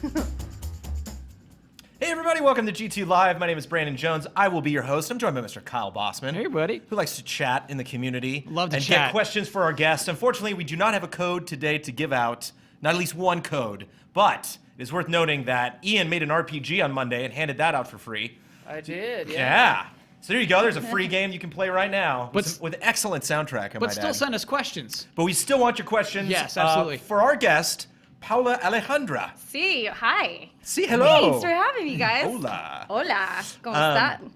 Hey everybody, welcome to GT Live. My name is Brandon Jones. I will be your host. I'm joined by Mr. Kyle Bosman. Hey buddy. Who likes to chat in the community. Love to and chat. get questions for our guests. Unfortunately, we do not have a code today to give out. Not at least one code. But it is worth noting that Ian made an RPG on Monday and handed that out for free. I did, yeah. Yeah. So there you go. There's a free game you can play right now. But with an excellent soundtrack, I But might still add. send us questions. But we still want your questions. Yes, absolutely. For our guest, Paola Alejandra. Sí, hi. Sí, hello. Thanks for having me, guys. Hola. Hola. ¿Cómo están?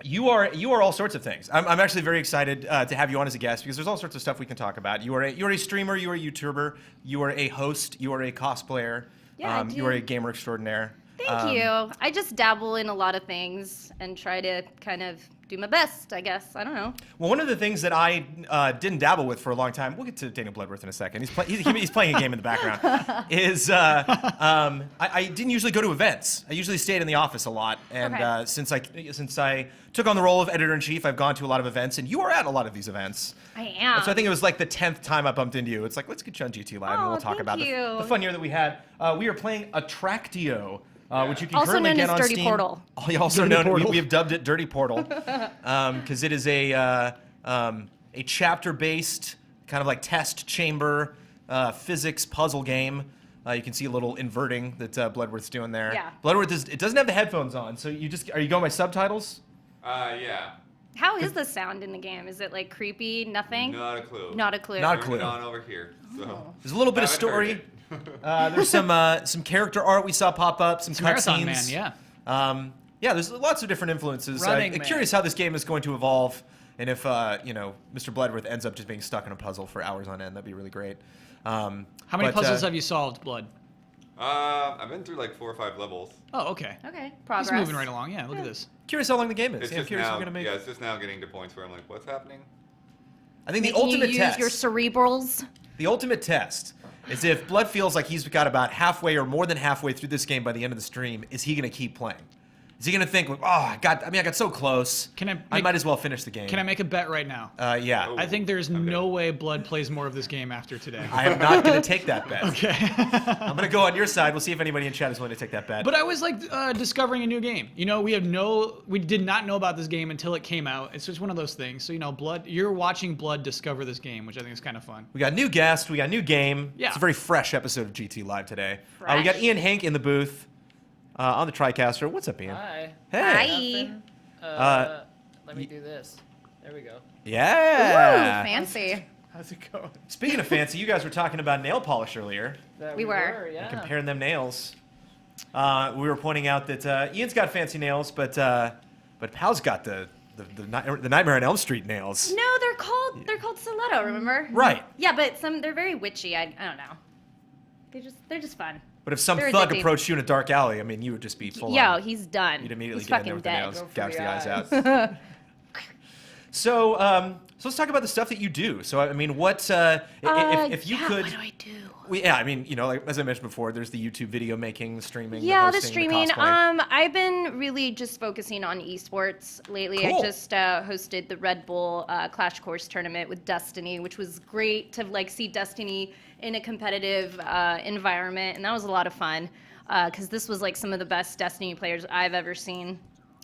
You are all sorts of things. I'm actually very excited to have you on as a guest because there's all sorts of stuff we can talk about. You're a streamer, you're a YouTuber, you are a host, you are a cosplayer, Yeah, you are a gamer extraordinaire. Thank you. I just dabble in a lot of things and try to kind of do my best, I guess. I don't know. Well, one of the things that I didn't dabble with for a long time, we'll get to Daniel Bloodworth in a second. He's playing a game in the background. Is I didn't usually go to events. I usually stayed in the office a lot, and Okay. since I took on the role of editor-in-chief, I've gone to a lot of events, and you are at a lot of these events. I am. So I think it was like the 10th time I bumped into you. It's like, let's get you on GT Live and Oh, we'll talk thank about you. the fun year that we had. We are playing Attractio, which you can Also currently known get as on Dirty Steam. Portal. Also Dirty known, Portal. we have dubbed it Dirty Portal, because it is a chapter-based kind of like test chamber physics puzzle game. You can see a little inverting that Bloodworth's doing there. Yeah. Bloodworth it doesn't have the headphones on, so are you going by subtitles? Yeah. How is the sound in the game? Is it like creepy? Nothing? Not a clue. Not a clue. Not a Turn it clue. on over here. So. There's a little bit of Haven't heard story. it. There's some character art we saw pop up, some Marathon cutscenes. Man, yeah. Yeah, there's lots of different influences. Running Man. Curious how this game is going to evolve, and if Mr. Bloodworth ends up just being stuck in a puzzle for hours on end, that'd be really great. How many puzzles have you solved, Blood? I've been through like 4 or 5 levels. Oh, okay. Okay. Progress. He's moving right along. Yeah, look at this. Curious how long the game is. It's Yeah, I'm just curious if now. we're gonna make. Yeah, it's just now getting to points where I'm like, what's happening? I think the Making ultimate you test. use your cerebrals. The ultimate test is if Blood feels like he's got about halfway or more than halfway through this game by the end of the stream. Is he going to keep playing? Is he going to think, oh, I got so close. I might as well finish the game. Can I make a bet right now? Yeah. Oh. I think there's Okay. no way Blood plays more of this game after today. I am not going to take that bet. Okay. I'm going to go on your side. We'll see if anybody in chat is willing to take that bet. But I was like discovering a new game. You know, we did not know about this game until it came out. It's just one of those things. So, Blood, you're watching Blood discover this game, which I think is kind of fun. We got new guest. We got new game. Yeah. It's a very fresh episode of GT Live today. We got Fresh. Ian Hinck in the booth on the TriCaster. What's up, Ian? Hi. Hey. Hi. Let me do this. There we go. Yeah. Ooh, fancy. How's it going? Speaking of fancy, you guys were talking about nail polish earlier. That We were. yeah. Comparing them nails. We were pointing out that Ian's got fancy nails, but Pal's got the Nightmare on Elm Street nails. No, they're called stiletto, remember? Right. Yeah, but they're very witchy. I don't know. They're just fun. But if some They're thug addicting. approached you in a dark alley, I mean, you would just be full Yo, on. he's done. You'd immediately he's get in there fucking with the dead. nails, Go for gouge the the eyes eyes. out. So let's talk about the stuff that you do. So I mean, what if you could? What do I do? Yeah, I mean, like, as I mentioned before, there's the YouTube video making, the streaming, Yeah, the the hosting, streaming. cosplay. I've been really just focusing on esports lately. Cool. I just hosted the Red Bull Clash Course tournament with Destiny, which was great to see Destiny in a competitive environment, and that was a lot of fun because this was like some of the best Destiny players I've ever seen.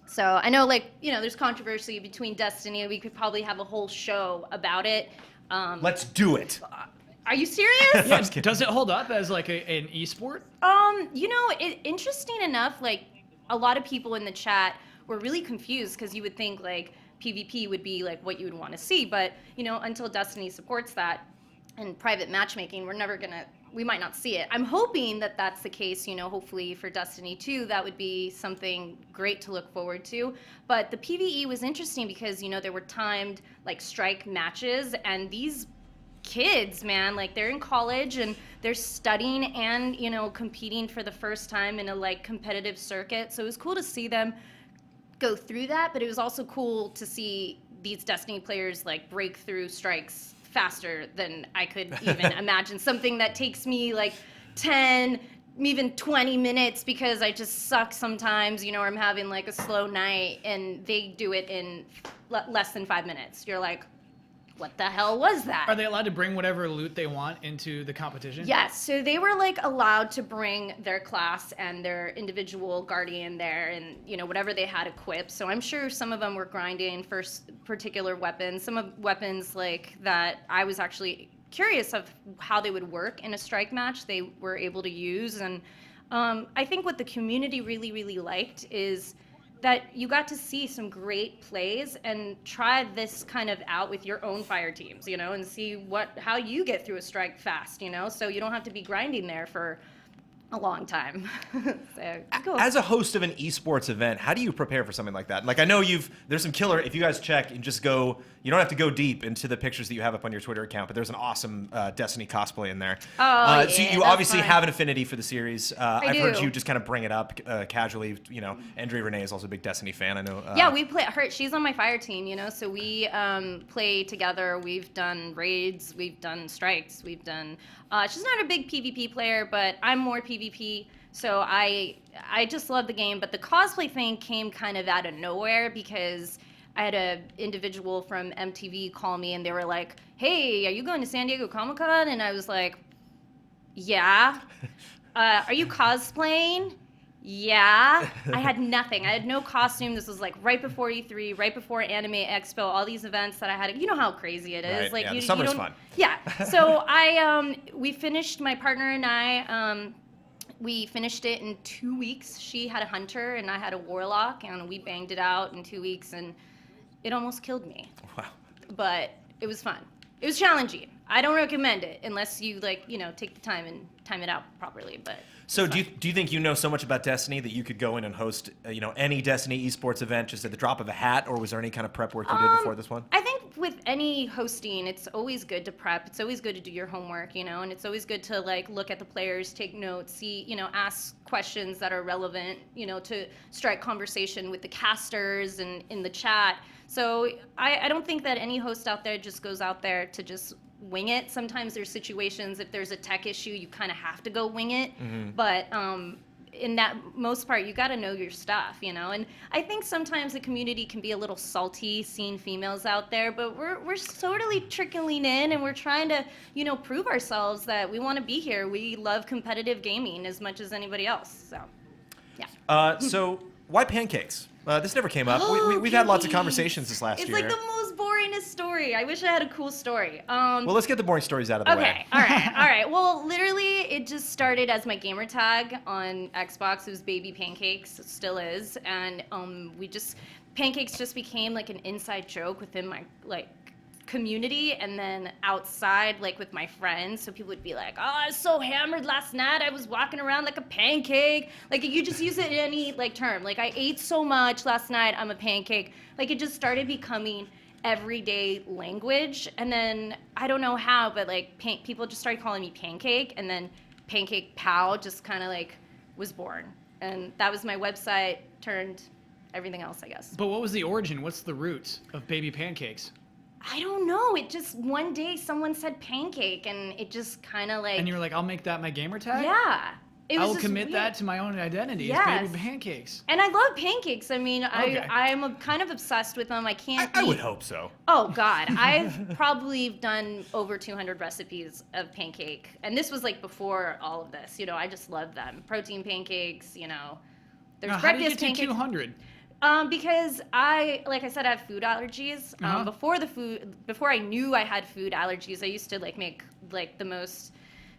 So I know, there's controversy between Destiny. We could probably have a whole show about it. Let's do it. Are you serious? I'm just kidding. Does it hold up as like an esport? Interesting enough, a lot of people in the chat were really confused because you would think PvP would be what you would want to see, but until Destiny supports that and private matchmaking, we might not see it. I'm hoping that that's the case, hopefully for Destiny 2, that would be something great to look forward to. But the PvE was interesting because, there were timed strike matches, and these kids, man, they're in college and they're studying and competing for the first time in a competitive circuit. So it was cool to see them go through that, but it was also cool to see these Destiny players break through strikes faster than I could even imagine. Something that takes me 10, even 20 minutes because I just suck sometimes, or I'm having a slow night, and they do it in less than 5 minutes. You're like, what the hell was that? Are they allowed to bring whatever loot they want into the competition? Yes, so they were like allowed to bring their class and their individual guardian there, and whatever they had equipped. So I'm sure some of them were grinding for particular weapons. Some of weapons like that I was actually curious of how they would work in a strike match. They were able to use, and I think what the community really, really liked is that you got to see some great plays and try this kind of out with your own fire teams, and see how you get through a strike fast, so you don't have to be grinding there for a long time. So, cool. As a host of an esports event, how do you prepare for something like that? Like, I know there's some killer, if you guys check and just go, you don't have to go deep into the pictures that you have up on your Twitter account, but there's an awesome Destiny cosplay in there. Oh, so yeah, you that's obviously fun. have an affinity for the series. I've heard do. you just kind of bring it up casually. Andre Renee is also a big Destiny fan, I know. Yeah, we play her. She's on my fire team, so we play together. We've done raids, we've done strikes, we've done. She's not a big PvP player, but I'm more PvP. So I just love the game. But the cosplay thing came kind of out of nowhere because I had an individual from MTV call me and they were like, "Hey, are you going to San Diego Comic-Con?" And I was like, "Yeah." Are you cosplaying? Yeah. I had nothing. I had no costume. This was like right before E3, right before Anime Expo, all these events that I had. You know how crazy it is. Right. Like Yeah, you, the summer's you don't, fun. Yeah. So we finished, my partner and I, we finished it in 2 weeks. She had a hunter and I had a warlock, and we banged it out in 2 weeks, and it almost killed me. Wow. But it was fun. It was challenging. I don't recommend it unless you take the time and time it out properly. But So do you think you know so much about Destiny that you could go in and host any Destiny esports event just at the drop of a hat, or was there any kind of prep work you did before this one? I think with any hosting, it's always good to prep. It's always good to do your homework, and it's always good to look at the players, take notes, see, ask questions that are relevant, to strike conversation with the casters and in the chat. So I don't think that any host out there just goes out there to just wing it. Sometimes there's situations, if there's a tech issue, you kind of have to go wing it. Mm-hmm. But in that most part, you got to know your stuff, And I think sometimes the community can be a little salty seeing females out there, but we're totally trickling in, and we're trying to, prove ourselves that we want to be here. We love competitive gaming as much as anybody else. So, yeah. So why pancakes? This never came up. We've had lots of conversations this last It's year. like the most boringest story. I wish I had a cool story. Well, let's get the boring stories out of the way. Okay, all right. Well, literally, it just started as my gamer tag on Xbox. It was Baby Pancakes, it still is, and pancakes just became like an inside joke within my community, and then outside with my friends, so people would be like, "Oh, I was so hammered last night, I was walking around like a pancake." You just use it in any term, I ate so much last night, I'm a pancake. It just started becoming everyday language, and then I don't know how, but people just started calling me Pancake, and then Pancake Pow just kind of was born, and that was my website turned everything else, I guess. But what was the origin? What's the roots of Baby Pancakes? I don't know. It just, one day someone said pancake, and it just kind of And you were like, I'll make that my gamer tag? Yeah. It I was will just commit weird. that to my own identity. Yes. It's Baby Pancakes. And I love pancakes. I mean, Okay. I'm kind of obsessed with them. I can't I eat. would hope so. Oh, God. I've probably done over 200 recipes of pancake. And this was before all of this. I just love them. Protein pancakes, There's Now, how breakfast did you get to pancakes. 200? Because like I said, I have food allergies. Uh-huh. Before I knew I had food allergies, I used to make the most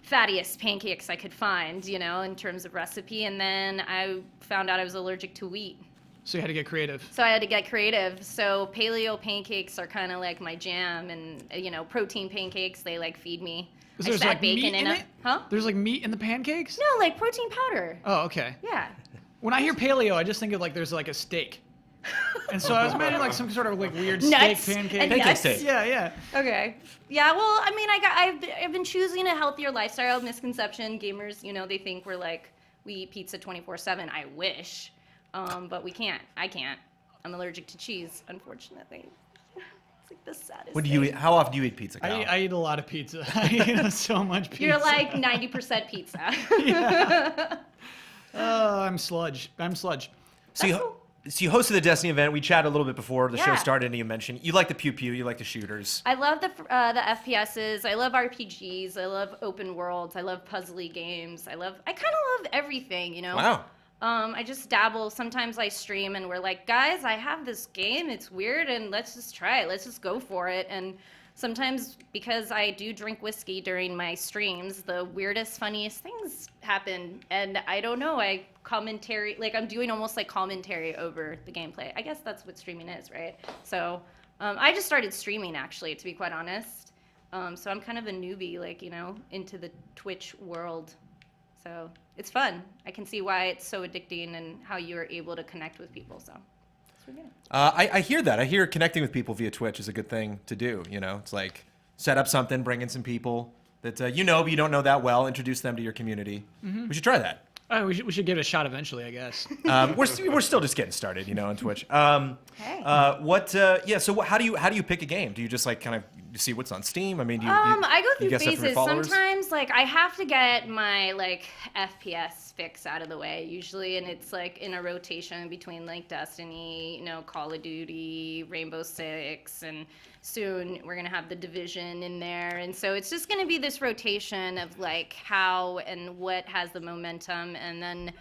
fattiest pancakes I could find, in terms of recipe. And then I found out I was allergic to wheat. So you had to get creative. So I had to get creative. So paleo pancakes are kind of my jam, and protein pancakes, they feed me. So I there's just add bacon meat in it. it? Huh? There's meat in the pancakes? No, protein powder. Oh, okay. Yeah. When I hear paleo, I just think of there's a steak. And so I was imagining some sort of weird Nuts steak pancake. and Pancake nuts. steak. Yeah. Okay. Yeah, well, I mean, I've been choosing a healthier lifestyle. Misconception, gamers, they think we eat pizza 24/7. I wish, but we can't. I can't. I'm allergic to cheese, unfortunately. It's the saddest When do you thing. eat? How often do you eat pizza, Kyle? I eat a lot of pizza. I eat so much pizza. You're 90% pizza. Oh, I'm sludge. So So you hosted the Destiny event. We chatted a little bit before the show Yeah. started, and you mentioned you like the pew pew, you like the shooters. I love the FPSs. I love RPGs. I love open worlds. I love puzzly games. I kind of love everything, you know. Wow. I just dabble. Sometimes I stream and we're like, guys, I have this game. It's weird and let's just try it. Let's just go for it. And sometimes because I do drink whiskey during my streams, the weirdest, funniest things happen. And I don't know, I'm doing almost like commentary over the gameplay. I guess that's what streaming is, right? So I just started streaming actually, to be quite honest. So I'm kind of a newbie, like, you know, into the Twitch world. So it's fun. I can see why it's so addicting and how you are able to connect with people. So it's really good. I hear that. I hear connecting with people via Twitch is a good thing to do. You know, it's like set up something, bring in some people that you know but you don't know that well, introduce them to your community. We should try that. We should give it a shot eventually, I guess. We're still just getting started, you know, on Twitch. Hey. So how do you pick a game? Do you just like kind of see what's on Steam? I mean, do you, I go you through get stuff from your phases. followers? Sometimes, like, I have to get my, like, FPS fix out of the way, usually, and it's, like, in a rotation between, like, Destiny, you know, Call of Duty, Rainbow Six, and soon we're going to have The Division in there. And so it's just going to be this rotation of, like, how and what has the momentum, and then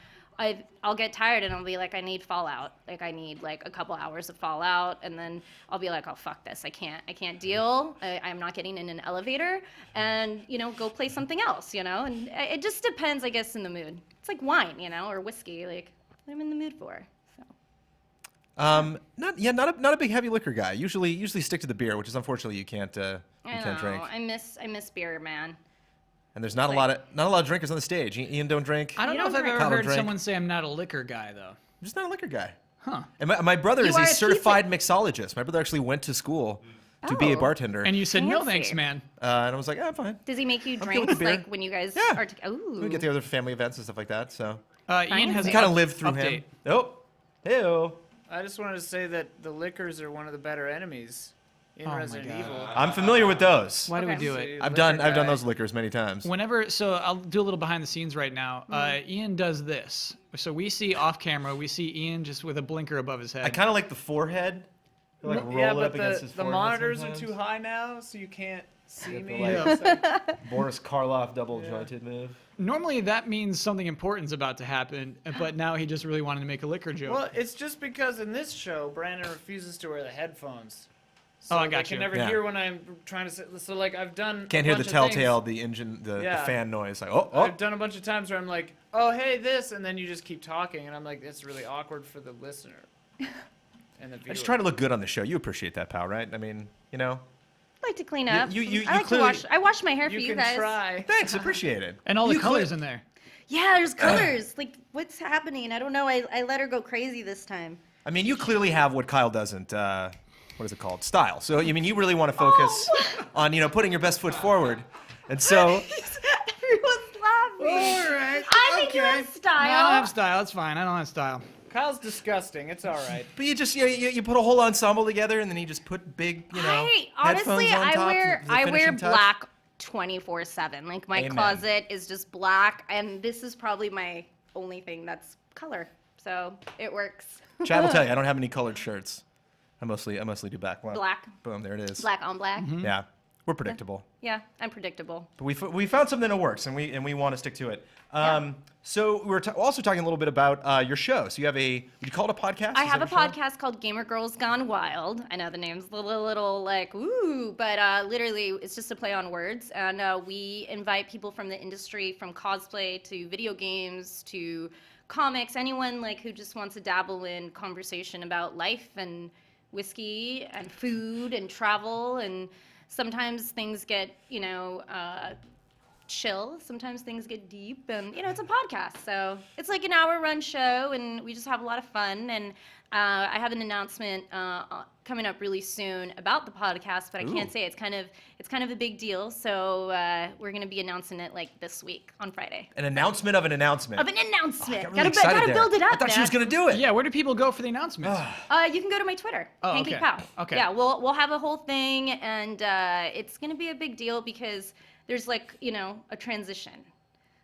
I'll get tired and I'll be like, I need Fallout. Like, I need like a couple hours of Fallout, and then I'll be like, oh, fuck this. I can't deal. I'm not getting in an elevator, and, you know, go play something else, you know? And it just depends, I guess, in the mood. It's like wine, you know, or whiskey, like, what I'm in the mood for. So. Not a big heavy liquor guy. Usually stick to the beer, which is unfortunately you can't drink. I miss beer, man. And there's not a lot of drinkers on the stage. Ian don't drink. I don't You know if don't I've ever drink. heard Drink. someone say I'm not a liquor guy, though. I'm just not a liquor guy. Huh. And my brother You is are a a certified mixologist. My brother actually went to school to be a Oh. bartender. And you said, no Fancy. thanks, man. And I was like, I'm fine. Does he make you good with drinks, the beer. like, when you guys Yeah. are together? Ooh. We get together for family events and stuff like that. So Ian has You an kind of live through update. him. Oh, hey-o. I just wanted to say that the liquors are one of the better enemies in Oh my Resident God. Evil. I'm familiar with those. Why do we Okay. do it? I've done Liquor guy. those liquors many times. So I'll do a little behind the scenes right now. Ian does this. So we see off camera, we see Ian just with a blinker above his head. I kind of like the forehead. I like roll Yeah, it up but against his the forehead monitors sometimes. are too high now, so you can't see Get the me. light. It's like- Boris Karloff double jointed move. Normally that means something important's about to happen, but now he just really wanted to make a liquor joke. well, it's just because in this show, Brandon refuses to wear the headphones. So Oh, I they got can you. never Yeah. hear when I'm trying to say. So, like, I've done. Can't a hear the bunch of things. telltale, the engine, the Yeah. fan noise. Like, oh. I've done a bunch of times where I'm like, oh, hey, this, and then you just keep talking, and I'm like, it's really awkward for the listener. And the viewer. I just try to look good on the show. You appreciate that, pal, right? I mean, you know. I like to clean up. you I like to clearly- wash. I wash my hair for You you can guys. try. Thanks, appreciate it. and all the You colors clear- in there. Yeah, there's colors. Like, what's happening? I don't know. I let her go crazy this time. I mean, you clearly have what Kyle doesn't. What is it called? Style. So, I mean, you really want to focus on, you know, putting your best foot forward. And so, Everyone's laughing. All right. I think you have I don't style. have style. It's fine. I don't have style. Kyle's disgusting. It's all right. but you just, you put a whole ensemble together, and then you just put big, you know, Honestly, headphones on top. I wear finishing touch. black 24/7. Like, my Amen. closet is just black, and this is probably my only thing that's color. So it works. Chad will tell you, I don't have any colored shirts. I mostly do black. Well, Black. Boom, there it is. Black on black. Yeah, we're predictable. Yeah, I'm predictable. But we found something that works, and we want to stick to it. So we were also talking a little bit about your show. So you have would you call it a podcast? I Is have a that your show? podcast called Gamer Girls Gone Wild. I know the name's a little like, ooh, but literally it's just a play on words. And we invite people from the industry, from cosplay to video games to comics, anyone like who just wants to dabble in conversation about life and whiskey and food and travel. And sometimes things get, you know, chill. Sometimes things get deep, and you know, it's a podcast, so it's like an hour-run show, and we just have a lot of fun. And I have an announcement coming up really soon about the podcast, but I can't Ooh. say it. It's kind of a big deal. So we're gonna be announcing it like this week on Friday. An announcement of an announcement. Of an announcement. Got really excited gotta there. build it up. I thought she was man. gonna do it. Yeah, where do people go for the announcements? You can go to my Twitter, Oh, Hanky okay. Pow. Okay. Yeah, we'll have a whole thing, and it's gonna be a big deal because there's like, you know, a transition.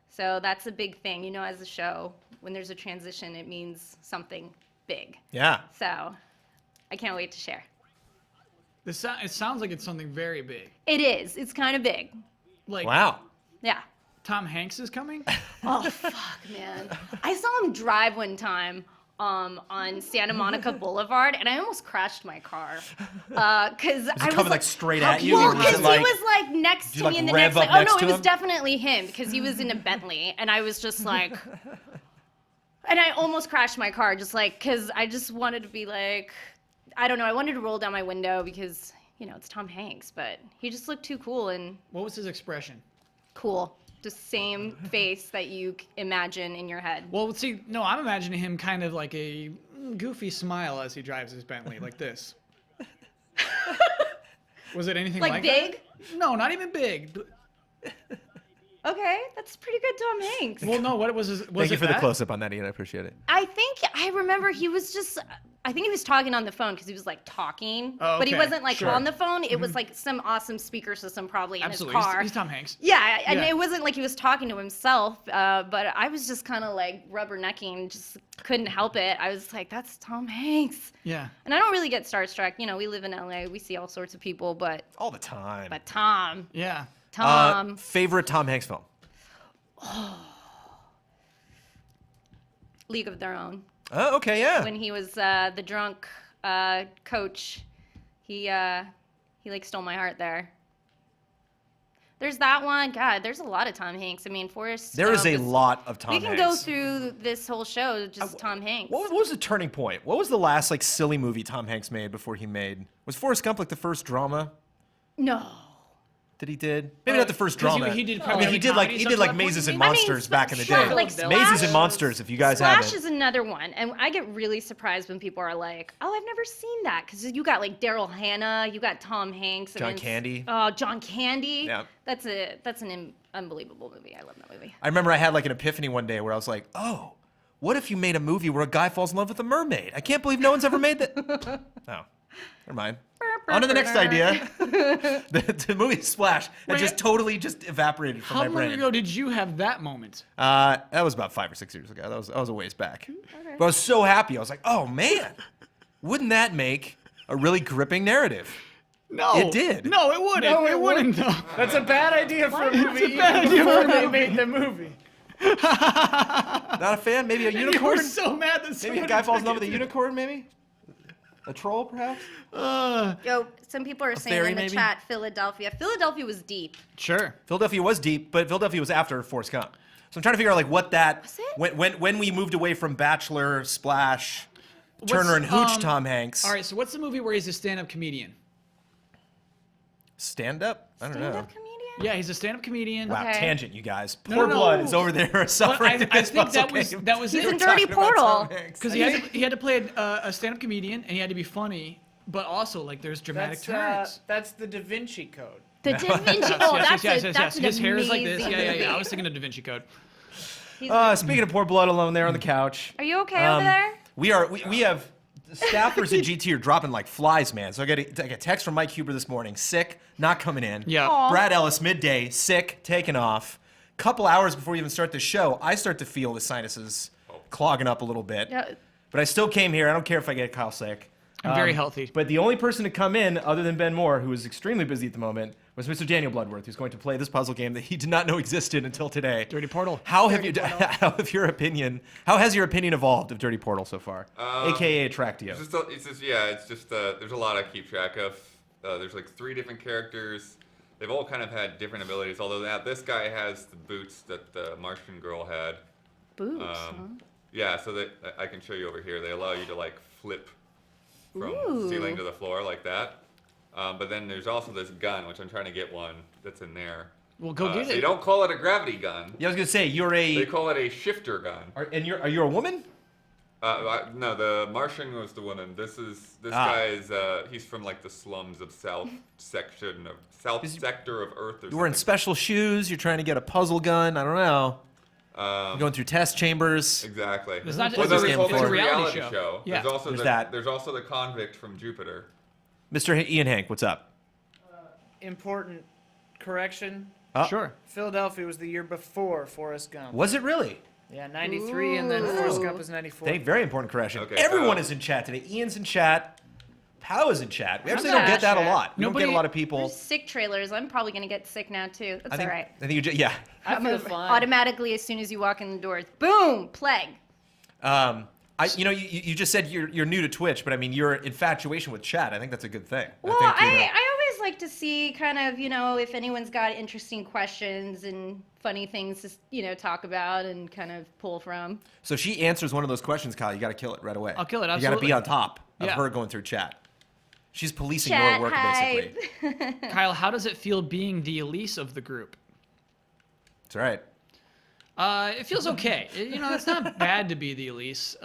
So that's a big thing, you know, as a show. When there's a transition, it means something big. Yeah. So I can't wait to share. It sounds like it's something very big. It is. It's kind of big. Like Wow. Yeah. Tom Hanks is coming. Oh, fuck, man. I saw him drive one time on Santa Monica Boulevard, and I almost crashed my car. Because I was coming, like, straight at you, Well, or was because it, like- he was like next Did you, to me like, in the rev next. up Like, oh next no, to it was him? definitely him because he was in a Bentley, and I was just like, and I almost crashed my car, just like because I just wanted to be like, I don't know, I wanted to roll down my window because it's Tom Hanks, but he just looked too cool and What was his expression? cool. Just same face that you imagine in your head. Well, see, no, I'm imagining him kind of like a goofy smile as he drives his Bentley, like this. Was it anything like big? that? No, not even big. Okay, that's pretty good, Tom Hanks. Well, no, what was his? Was Thank you it for the that? close-up on that, Ian. I appreciate it. I remember he was just, I think he was talking on the phone because he was like talking, Oh, but he okay, wasn't like sure. on the phone. It was like some awesome speaker system probably in Absolutely, his car. he's Tom Hanks. Yeah, and Yeah. it wasn't like he was talking to himself, but I was just kind of like rubbernecking, just couldn't help it. I was like, that's Tom Hanks. Yeah. And I don't really get starstruck. We live in LA, we see all sorts of people, but All the time. Tom, Yeah. Favorite Tom Hanks film? League of Their Own. Oh, okay, yeah. When he was the drunk coach, he like stole my heart there. There's that one. God, there's a lot of Tom Hanks. I mean, Forrest. There is a Gump lot of Tom We Hanks. can go through this whole show just Tom Hanks. What was the turning point? What was the last like silly movie Tom Hanks made before he made? Was Forrest Gump like the first drama No. that he did? Maybe not the first 'cause he- drama. he did I mean, he primarily did like comedies he did up like to that point, Mazes you and mean? Monsters back in the Splash- day. like Mazes Splash- and Monsters, if you guys Flash haven't. is another one, and I get really surprised when people are like, "Oh, I've never seen that," because you got like Daryl Hannah, you got Tom Hanks, John and it's- Candy. Oh, John Candy. Yeah. That's an unbelievable movie. I love that movie. I remember I had like an epiphany one day where I was like, oh, what if you made a movie where a guy falls in love with a mermaid? I can't believe no one's ever made that. Oh, never mind. On to the next idea. the movie Splash had just totally just evaporated from How my long brain. ago did you have that moment? That was about 5 or 6 years ago. That was a ways back. But I was so happy. I was like, oh man, wouldn't that make a really gripping narrative? No, It did. No, it wouldn't. No, it it wouldn't. though. That's a bad idea for a movie. bad even idea for before a they movie. made the movie. Not a fan? Maybe a You were unicorn? so mad that Maybe a somebody guy falls in took love with a it. unicorn, maybe? A troll, perhaps? Yo, some people are saying fairy, in the maybe? chat, Philadelphia. Philadelphia was deep. Sure. Philadelphia was deep, but Philadelphia was after Forrest Gump. So I'm trying to figure out like what that Was it? when we moved away from Bachelor, Splash, Turner and What's, Hooch, Tom Hanks. All right, so what's the movie where he's a stand-up comedian? Stand up? I don't know. Stand-up comedian? Yeah, he's a stand-up comedian. Wow, Okay. tangent, you guys. No, Poor no, no. Blood is over there But suffering. I this think muscle that was game. that was He's it. in Dirty Talking about Tom Portal. Hanks. Because he had to play a stand-up comedian and he had to be funny, but also like there's dramatic turns. That's the Da Vinci Code. The Da Vinci. Oh, that's yes. an His hair is like this. amazing Yeah. movie. I was thinking of Da Vinci Code. Speaking of Poor Blood alone there on the couch. Are you okay over there? We have staffers at GT are dropping like flies, man. So I got a text from Mike Huber this morning, sick, not coming in. Yeah. Aw. Brad Ellis midday, sick, taking off. Couple hours before we even start the show, I start to feel the sinuses clogging up a little bit. Yeah. But I still came here. I don't care if I get Kyle sick. I'm very healthy. But the only person to come in, other than Ben Moore, who is extremely busy at the moment, was Mr. Daniel Bloodworth, who's going to play this puzzle game that he did not know existed until today. Dirty Portal. How has your opinion evolved of Dirty Portal so far? AKA Attractio. There's a lot I keep track of. There's like 3 different characters. They've all kind of had different abilities, although now this guy has the boots that the Martian girl had. Boots. Huh? Yeah, so that I can show you over here. They allow you to like flip from Ooh. ceiling to the floor like that. But then there's also this gun, which I'm trying to get one that's in there. Well, go get They it. don't call it a gravity gun. Yeah, I was gonna say you're They a. call it a shifter gun. Are you a woman? No, the Martian was the woman. This guy is he's from like the slums of South sector of Earth or You're wearing something. special shoes. You're trying to get a puzzle gun. I don't know. You're going through test chambers. Exactly. It's not Well, just there's it's a a reality show. Yeah. There's There's also the convict from Jupiter. Mr. Ian Hank, what's up? Important correction. Oh, Sure. Philadelphia was the year before Forrest Gump. Was it really? Yeah, 93, and then Forrest Gump is 94. Very important correction. Okay, Everyone is in chat today. Ian's in chat. Pow is in chat. We actually don't not get that a chat. lot. We don't get a lot of people. There's sick trailers. I'm probably gonna get sick now too. That's all right. I think you just, yeah. I I'm feel a- fine. automatically as soon as you walk in the doors, boom, plague. You just said you're new to Twitch, but I mean your infatuation with chat. I think that's a good thing. Well, I think, I always like to see kind of, if anyone's got interesting questions and funny things to, talk about and kind of pull from. So if she answers one of those questions, Kyle, you got to kill it right away. I'll kill it, You got to absolutely. be on top of Yeah. her going through chat. She's policing Chat your work, hype. basically. Kyle, how does it feel being the Elise of the group? That's right. It feels okay. It's not bad to be the Elise.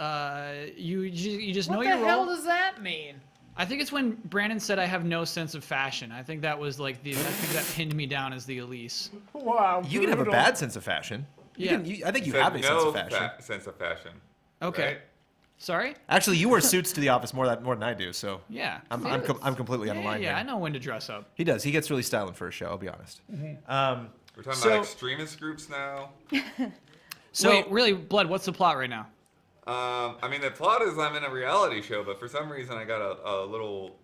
You just know What your the role. hell does that mean? I think it's when Brandon said I have no sense of fashion. I think that was I think that pinned me down as the Elise. Wow. You can have a bad sense of fashion. Yeah. I think you Said have a sense no of fashion. sense of fashion. Okay. Right? Sorry? Actually, you wear suits to the office more than I do, so Yeah. I'm completely on the line Yeah, I here. know when to dress up. He does. He gets really styling for a show. I'll be honest. We're talking So- about extremist groups now. So Wait, really, Blood, what's the plot right now? I mean, the plot is I'm in a reality show, but for some reason I got a little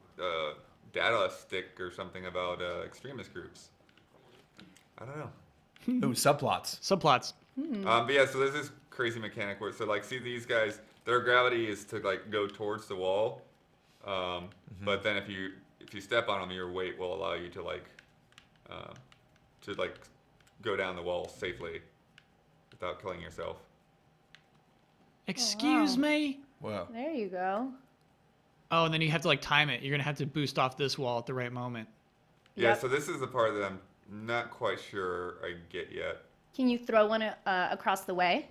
data stick or something about extremist groups. I don't know. ooh, subplots. Subplots. But yeah, so there's this crazy mechanic where, so like, see these guys, their gravity is to like go towards the wall, but then if you step on them, your weight will allow you to go down the wall safely without killing yourself. Excuse me? Whoa. There you go. Oh, and then you have to time it. You're going to have to boost off this wall at the right moment. Yeah, Yep. so this is the part that I'm not quite sure I get yet. Can you throw one across the way?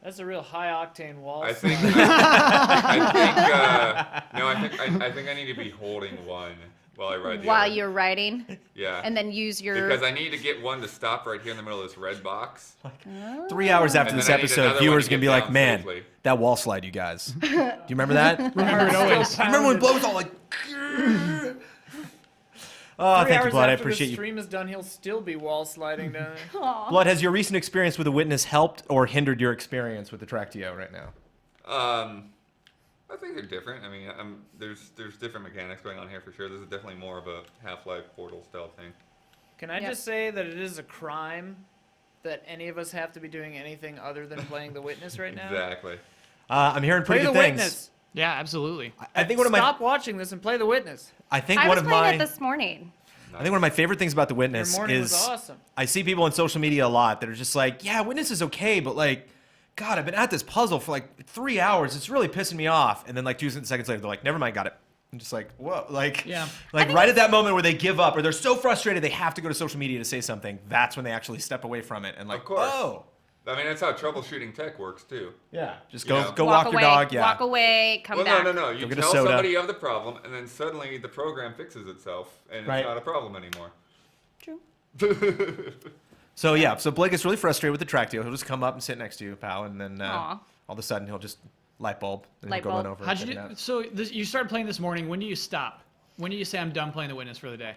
That's a real high octane wall. I think, I think I need to be holding one while I ride the While other. you're writing, Yeah. and then use your. Because I need to get one to stop right here in the middle of this red box. 3 hours after And this then I need episode, another one viewers to gonna get be like, down "Man, safely." that wall slide, you guys." Do you remember that? Remember it always. Remember when Blow was all like? Oh, 3 thank you, hours Blood. I after appreciate the you. stream is done, he'll still be wall sliding down there. Aw. Blood, has your recent experience with a witness helped or hindered your experience with the Tractio right now? I think they're different. I mean, there's different mechanics going on here for sure. This is definitely more of a Half-Life Portal style thing. Can I Yep. just say that it is a crime that any of us have to be doing anything other than playing the witness right now? Exactly. I'm hearing Play pretty the good things. witness. Yeah, absolutely. I think one of my Stop watching this and play the witness. I think I one was of playing my it this morning. I think one of my favorite things about the Your witness morning is was awesome. I see people on social media a lot that are just like, yeah, witness is okay, but like, God, I've been at this puzzle for like 3 hours. It's really pissing me off. And then like 2 seconds later, they're like, never mind, got it. I'm just like, whoa, like, Yeah. like right at that moment where they give up or they're so frustrated they have to go to social media to say something. That's when they actually step away from it and like, Of course. oh, I mean, that's how troubleshooting tech works too. yeah, just You go know. go Walk walk away, your dog. Yeah, walk away, come Well, back. no. You Go get a tell soda. somebody of the problem, and then suddenly the program fixes itself, and Right. it's not a problem anymore. True. So yeah, so Blake gets really frustrated with the Tractio. He'll just come up and sit next to you, pal, and then Aw. all of a sudden he'll just light bulb and Light he'll go run bulb. over. How'd and you check do? it out. So you started playing this morning. When do you stop? When do you say I'm done playing the witness for the day?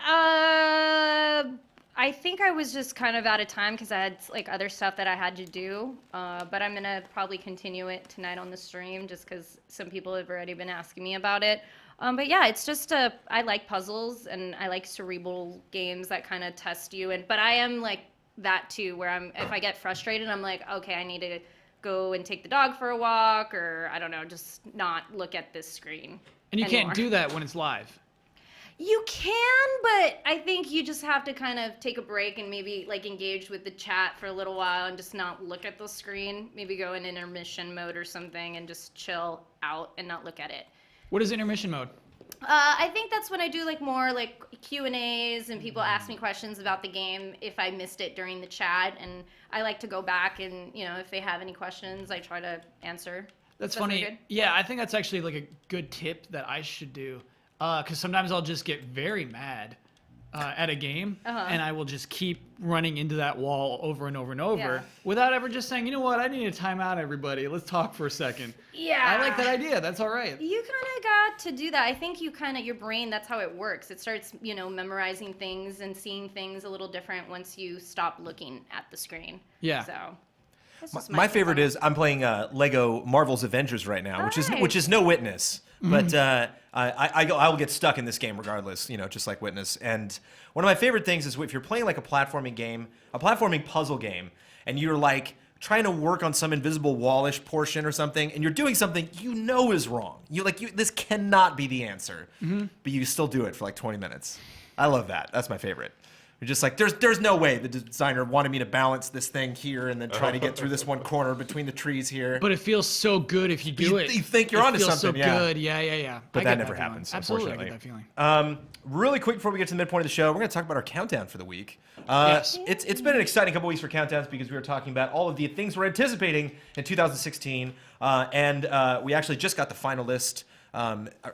I think I was just kind of out of time because I had like other stuff that I had to do. But I'm gonna probably continue it tonight on the stream just because some people have already been asking me about it. But yeah, it's just I like puzzles and I like cerebral games that kind of test you. But I am like that too, where if I get frustrated, I'm like, okay, I need to go and take the dog for a walk, or I don't know, just not look at this screen. And you anymore. can't do that when it's live. You can, but I think you just have to kind of take a break and maybe like engage with the chat for a little while and just not look at the screen. Maybe go in intermission mode or something and just chill out and not look at it. What is intermission mode? I think that's when I do like more like Q&As and people ask me questions about the game if I missed it during the chat, and I like to go back and if they have any questions, I try to answer. That's Does that funny. sound good? Yeah, I think that's actually like a good tip that I should do. Because sometimes I'll just get very mad at a game, and I will just keep running into that wall over and over and over Yeah. without ever just saying, you know what, I need a timeout, everybody. Let's talk for a second. Yeah. I like that idea. That's all right. You kind of got to do that. I think your brain, that's how it works. It starts, memorizing things and seeing things a little different once you stop looking at the screen. Yeah. So, This is My favorite favorite. is I'm playing Lego Marvel's Avengers right now, which Nice. is no Witness, but I will get stuck in this game regardless, just like Witness. And one of my favorite things is if you're playing like a platforming game, a platforming puzzle game, and you're like trying to work on some invisible wallish portion or something, and you're doing something is wrong. This cannot be the answer, but you still do it for like 20 minutes. I love that. That's my favorite. You're just like, there's no way the designer wanted me to balance this thing here and then try to get through this one corner between the trees here. But it feels so good if you do it. You think you're it onto feels something, so yeah. good. Yeah. But I that get never feeling. happens, Absolutely, I unfortunately. get that feeling. Really quick before we get to the midpoint of the show, we're going to talk about our countdown for the week. Yes. It's been an exciting couple weeks for countdowns because we were talking about all of the things we're anticipating in 2016, and we actually just got the final list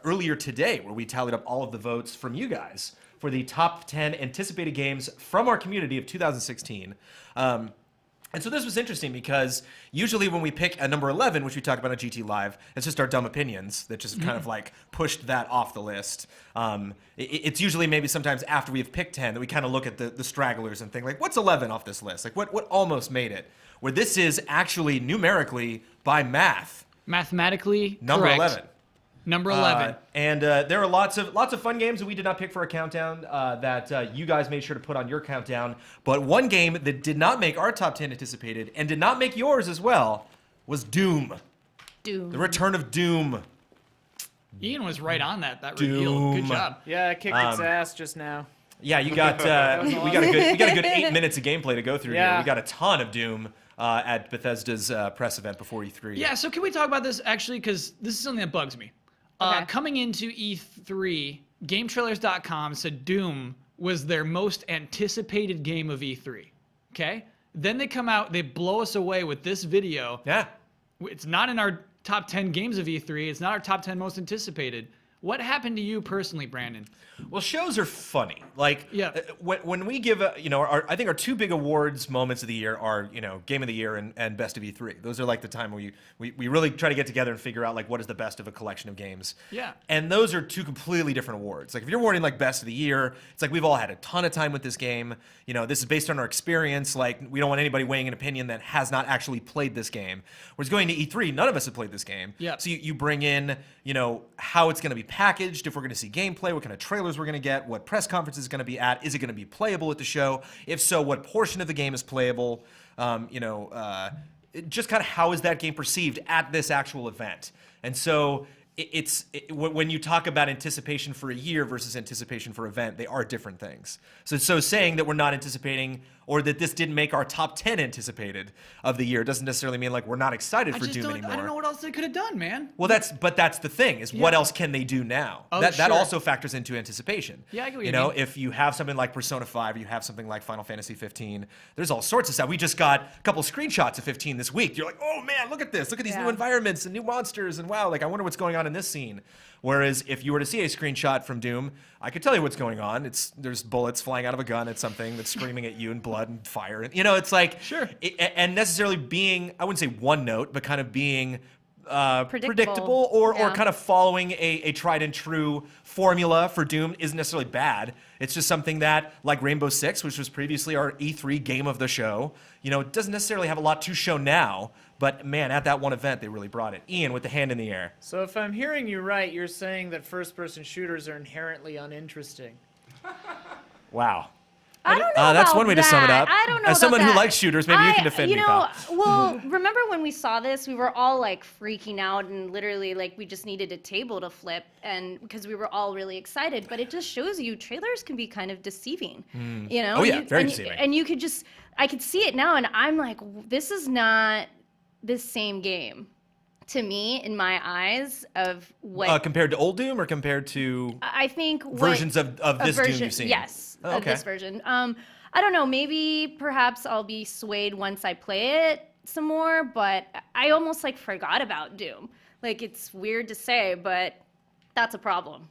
earlier today, where we tallied up all of the votes from you guys for the top 10 anticipated games from our community of 2016. And so this was interesting because usually when we pick a number 11, which we talk about on GT Live, it's just our dumb opinions that just kind of like pushed that off the list. It's usually maybe sometimes after we've picked 10 that we kind of look at the stragglers and think like, what's 11 off this list? Like what almost made it? Where this is actually numerically by math. Mathematically Number correct. 11. Number 11. And there are lots of fun games that we did not pick for a countdown that you guys made sure to put on your countdown. But one game that did not make our top 10 anticipated and did not make yours as well was Doom. Doom. The Return of Doom. Ian was right on that reveal. Good Doom. job. Yeah, I kicked its ass just now. Yeah, you got we got a good 8 minutes of gameplay to go through here. Yeah. We got a ton of Doom at Bethesda's press event before E3. Yeah, so can we talk about this actually? Because this is something that bugs me. Okay. Coming into E3, GameTrailers.com said Doom was their most anticipated game of E3. Okay? Then they come out, they blow us away with this video. Yeah. It's not in our top 10 games of E3. It's not our top 10 most anticipated. What happened to you personally, Brandon? Well, shows are funny. Like, Yeah. when we give, I think our two big awards moments of the year are, Game of the Year and Best of E3. Those are like the time where we really try to get together and figure out, like, what is the best of a collection of games. Yeah. And those are two completely different awards. Like, if you're awarding, like, Best of the Year, it's like we've all had a ton of time with this game. This is based on our experience. Like, we don't want anybody weighing an opinion that has not actually played this game. Whereas going to E3, none of us have played this game. Yeah. So you bring in, how it's going to be packaged, if we're going to see gameplay, what kind of trailers we're going to get, what press conference is going to be at, is it going to be playable at the show? If so, what portion of the game is playable? Just kind of how is that game perceived at this actual event? And so when you talk about anticipation for a year versus anticipation for an event, they are different things. So saying that we're not anticipating or that this didn't make our top 10 anticipated of the year doesn't necessarily mean like we're not excited for Doom anymore. I don't know what else they could have done, man. Well, that's the thing is what Yeah. else can they do now? Oh, that sure. also factors into anticipation. Yeah, I get what you mean. If you have something like Persona 5, you have something like Final Fantasy 15. There's all sorts of stuff. We just got a couple screenshots of 15 this week. You're like, oh man, look at this! Look at these new Yeah. environments and new monsters, and wow, like I wonder what's going on in this scene. Whereas if you were to see a screenshot from Doom, I could tell you what's going on. There's bullets flying out of a gun at something that's screaming at you and blood and fire. It's like Sure. And necessarily being, I wouldn't say one note, but kind of being predictable or Yeah. kind of following a tried and true formula for Doom isn't necessarily bad. It's just something that, like Rainbow Six, which was previously our E3 game of the show, it doesn't necessarily have a lot to show now, but man, at that one event, they really brought it. Ian with the hand in the air. So if I'm hearing you right, you're saying that first-person shooters are inherently uninteresting. Wow. I don't know that's about one way to sum it that. up. I don't know As about someone who that. likes shooters, maybe you can defend me, pal. Well, remember when we saw this, we were all like freaking out and literally like we just needed a table to flip and because we were all really excited. But it just shows you trailers can be kind of deceiving, Oh, yeah, very deceiving. And you could I could see it now, and I'm like, this is not this same game. To me, in my eyes, of what Compared to old Doom or compared to I think versions of this Doom you've seen? Yes, Oh, of this version. I don't know. Maybe perhaps I'll be swayed once I play it some more. But I almost like forgot about Doom. Like it's weird to say, but that's a problem.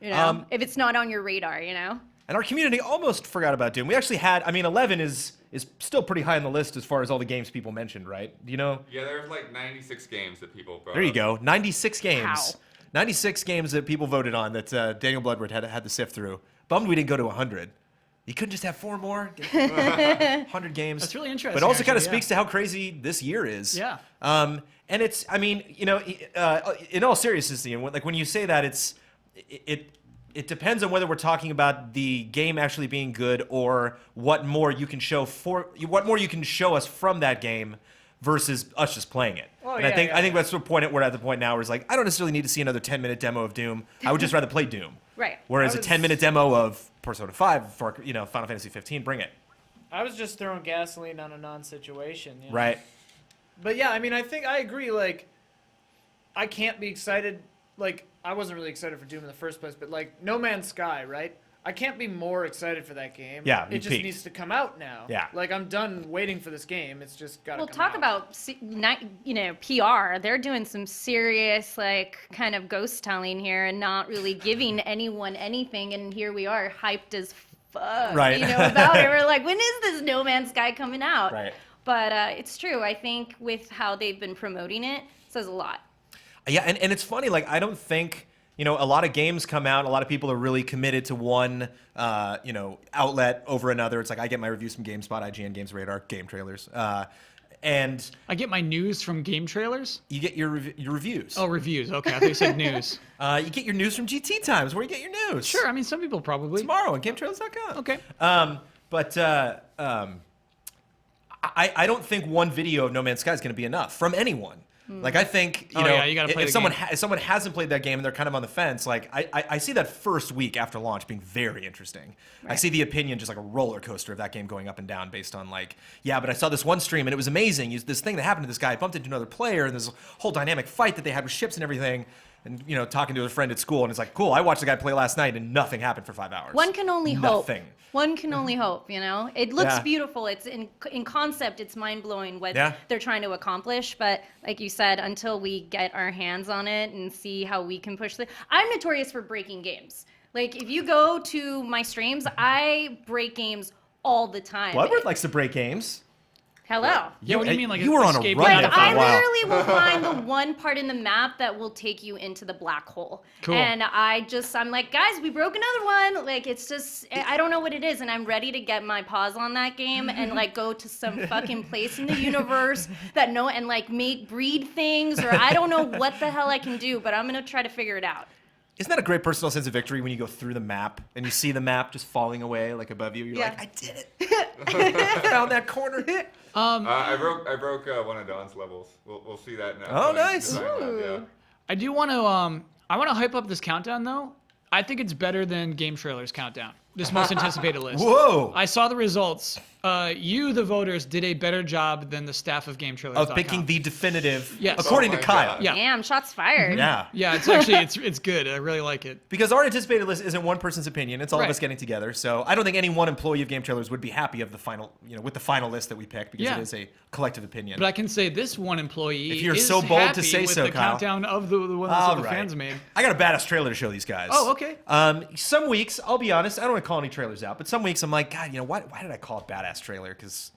If it's not on your radar, And our community almost forgot about Doom. We actually had, 11 is still pretty high on the list as far as all the games people mentioned, right? Yeah, there's like 96 games that people brought There you up. go. 96 games. Wow. 96 games that people voted on that Daniel Bloodworth had to sift through. Bummed we didn't go to 100. You couldn't just have 4 more? 100 games. That's really interesting. But also kind of actually, speaks to how crazy this year is. Yeah. And it's, I mean, you know, in all seriousness, Ian, like when you say that, it depends on whether we're talking about the game actually being good or what more you can show us from that game versus us just playing it. Oh, and I think that's the point. We're at the point now where it's like I don't necessarily need to see another 10-minute demo of Doom. I would just rather play Doom. Right. Whereas I a was- 10-minute demo of Persona 5 for Final Fantasy 15, bring it. I was just throwing gasoline on a non-situation. You know? Right. But yeah, I mean, I think I agree. Like, I can't be excited. Like, I wasn't really excited for Doom in the first place, but like No Man's Sky, right? I can't be more excited for that game. Yeah, you it just peaked. needs to come out now. Yeah. Like, I'm done waiting for this game. It's just gotta Well, come talk out. about PR. They're doing some serious like kind of ghost telling here and not really giving anyone anything. And here we are, hyped as fuck. Right. About it. We're like, when is this No Man's Sky coming out? Right. But it's true. I think with how they've been promoting it, says a lot. Yeah, and it's funny. Like I don't think a lot of games come out. A lot of people are really committed to one outlet over another. It's like I get my reviews from GameSpot, IGN, Games Radar, game trailers, and I get my news from game trailers. you get your reviews. Oh, reviews. Okay, I thought you said news. You get your news from GT Times, where you get your news. Sure, I mean some people probably. Tomorrow on GameTrailers.com. Okay. I don't think one video of No Man's Sky is going to be enough from anyone. Like I think you gotta play if the someone game. if someone hasn't played that game and they're kind of on the fence, like I see that first week after launch being very interesting. I see the opinion just like a roller coaster of that game going up and down based on like, yeah, but I saw this one stream and it was amazing. This thing that happened to this guy, I bumped into another player and there's a whole dynamic fight that they had with ships and everything. And talking to a friend at school and it's like, cool, I watched the guy play last night and nothing happened for 5 hours. One can only hope. Nothing. One can only hope, It looks Yeah. beautiful. It's in concept, it's mind-blowing what Yeah. they're trying to accomplish. But like you said, until we get our hands on it and see how we can push I'm notorious for breaking games. Like, if you go to my streams, I break games all the time. Bloodworth likes to break games. Hello. Yeah, what do you mean? Like you were on a escape run route there Like, for a I while. literally will find the one part in the map that will take you into the black hole. Cool. And I'm like, guys, we broke another one. Like, it's just, I don't know what it is. And I'm ready to get my paws on that game and, like, go to some fucking place in the universe and, like, breed things. Or I don't know what the hell I can do, but I'm going to try to figure it out. Isn't that a great personal sense of victory when you go through the map and you see the map just falling away like above you? You're Yeah. like, I did it. I found that corner. I broke one of Don's levels. We'll see that now. Oh, nice. Yeah. I do want to I want to hype up this countdown though. I think it's better than Game Trailers countdown. This most anticipated list. Whoa. I saw the results. You, the voters, did a better job than the staff of Game Trailers. Of picking the definitive, Yes. according Oh to my Kyle. God. Yeah. Damn, shots fired. Yeah. Yeah, it's actually it's good. I really like it. Because our anticipated list isn't one person's opinion; it's all of Right. us getting together. So I don't think any one employee of Game Trailers would be happy of the final, with the final list that we picked because Yeah. it is a collective opinion. But I can say this one employee If you're is so bold to happy say with so, the Kyle. countdown of the ones All that the right. fans made. I got a badass trailer to show these guys. Oh, okay. Some weeks, I'll be honest, I don't want to call any trailers out, but some weeks I'm like, God, why did I call it badass trailer? Because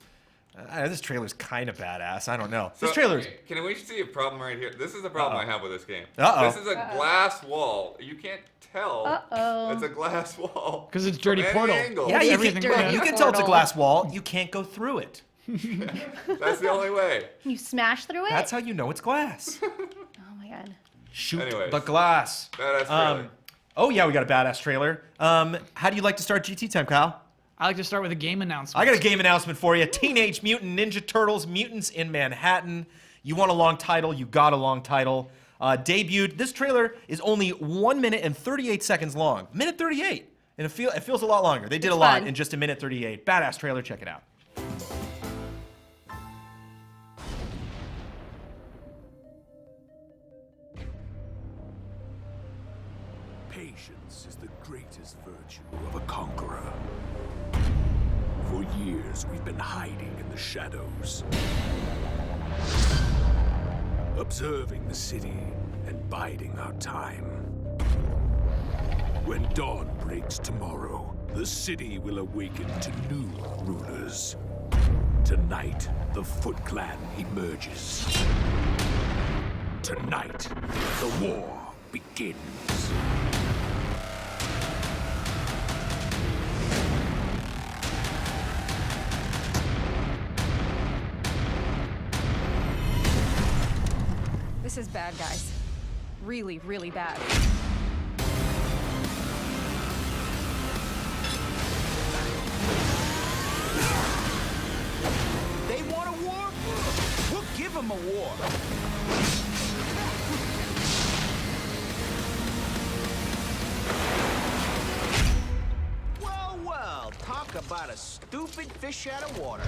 this trailer's kind of badass. I don't know. This trailer's. Can we see a problem right here? This is the problem I have with this game. Uh-oh. This is a glass wall. You can't tell. Uh-oh. It's a glass wall. 'Cause it's dirty From Portal. any angle. Yeah, everything you dirty. can tell it's a Portal. glass wall. You can't go through it. That's the only way. You smash through it? That's how you know it's glass. Oh, my God. Shoot Anyways. the glass. Badass trailer. Oh yeah, we got a badass trailer. How do you like to start GT time, Kyle? I like to start with a game announcement. I got a game announcement for you. Teenage Mutant Ninja Turtles: Mutants in Manhattan. You want a long title? You got a long title. Debuted. This trailer is only 1 minute and 38 seconds long. Minute 38, and it feels a lot longer. They did It's a lot fun. in just a minute 38. Badass trailer. Check it out. Patience is the greatest virtue of a conqueror. For years, we've been hiding in the shadows, observing the city and biding our time. When dawn breaks tomorrow, the city will awaken to new rulers. Tonight, the Foot Clan emerges. Tonight, the war begins. This is bad, guys. Really, really bad. They want a war? We'll give them a war. Well, well, talk about a stupid fish out of water.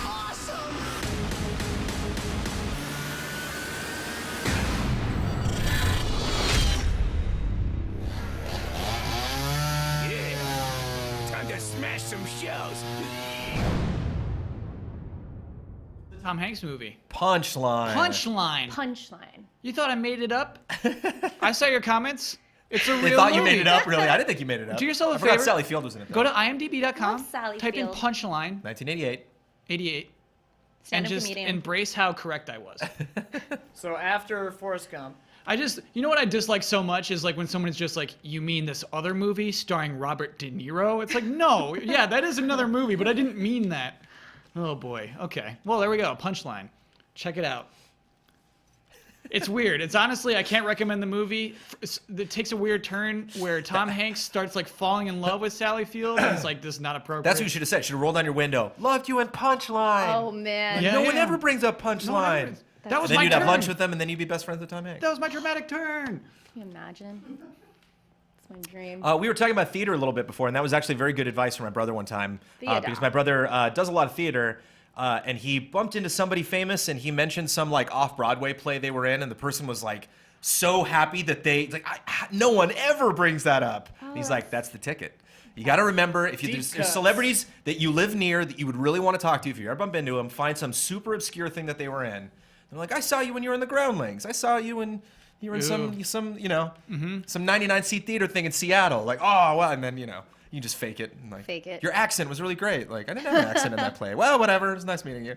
Awesome! Yeah, time to smash some shells. The Tom Hanks movie. Punchline. Punchline. You thought I made it up? I saw your comments. It's a real They thought movie. you made it up, really? I didn't think you made it up. Do yourself a I forgot favor. Sally Field was in it, though. Go to imdb.com, Love Sally type in Field. punchline 1988. 88, and Stand-up just comedian. embrace how correct I was. So after Forrest Gump, You know what I dislike so much is like when someone's just like, you mean this other movie starring Robert De Niro? It's like, no, yeah, that is another movie, but I didn't mean that. Oh boy. Okay. Well, there we go. Punchline. Check it out. It's weird. It's honestly, I can't recommend the movie. It takes a weird turn where Tom Hanks starts like falling in love with Sally Field, and it's like, this is not appropriate. That's what you should have said. Should have rolled down your window. Loved you in Punchline. Oh man. Yeah. No one ever brings up Punchline. That was then my you'd turn. have lunch with them, and then you'd be best friends with Tom Hanks. That was my dramatic turn. Can you imagine? It's my dream. We were talking about theater a little bit before, and that was actually very good advice from my brother one time. Theater. Because my brother does a lot of theater, and he bumped into somebody famous, and he mentioned some like off-Broadway play they were in, and the person was like so happy that no one ever brings that up. And he's like, that's the ticket. You got to remember, if there's cuts. celebrities that you live near that you would really want to talk to, if you ever bump into them, find some super obscure thing that they were in. They're like, I saw you when you were in the Groundlings. I saw you when you were in some 99-seat theater thing in Seattle. Like, oh, well, and then, you just fake it. And like, Fake it. Your accent was really great. Like, I didn't have an accent in that play. Well, whatever. It was nice meeting you.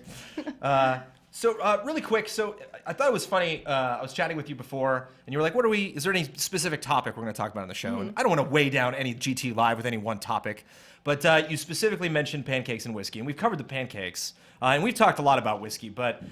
So really quick, I thought it was funny. I was chatting with you before, and you were like, is there any specific topic we're going to talk about on the show? And I don't want to weigh down any GT Live with any one topic, but you specifically mentioned pancakes and whiskey, and we've covered the pancakes, and we've talked a lot about whiskey, but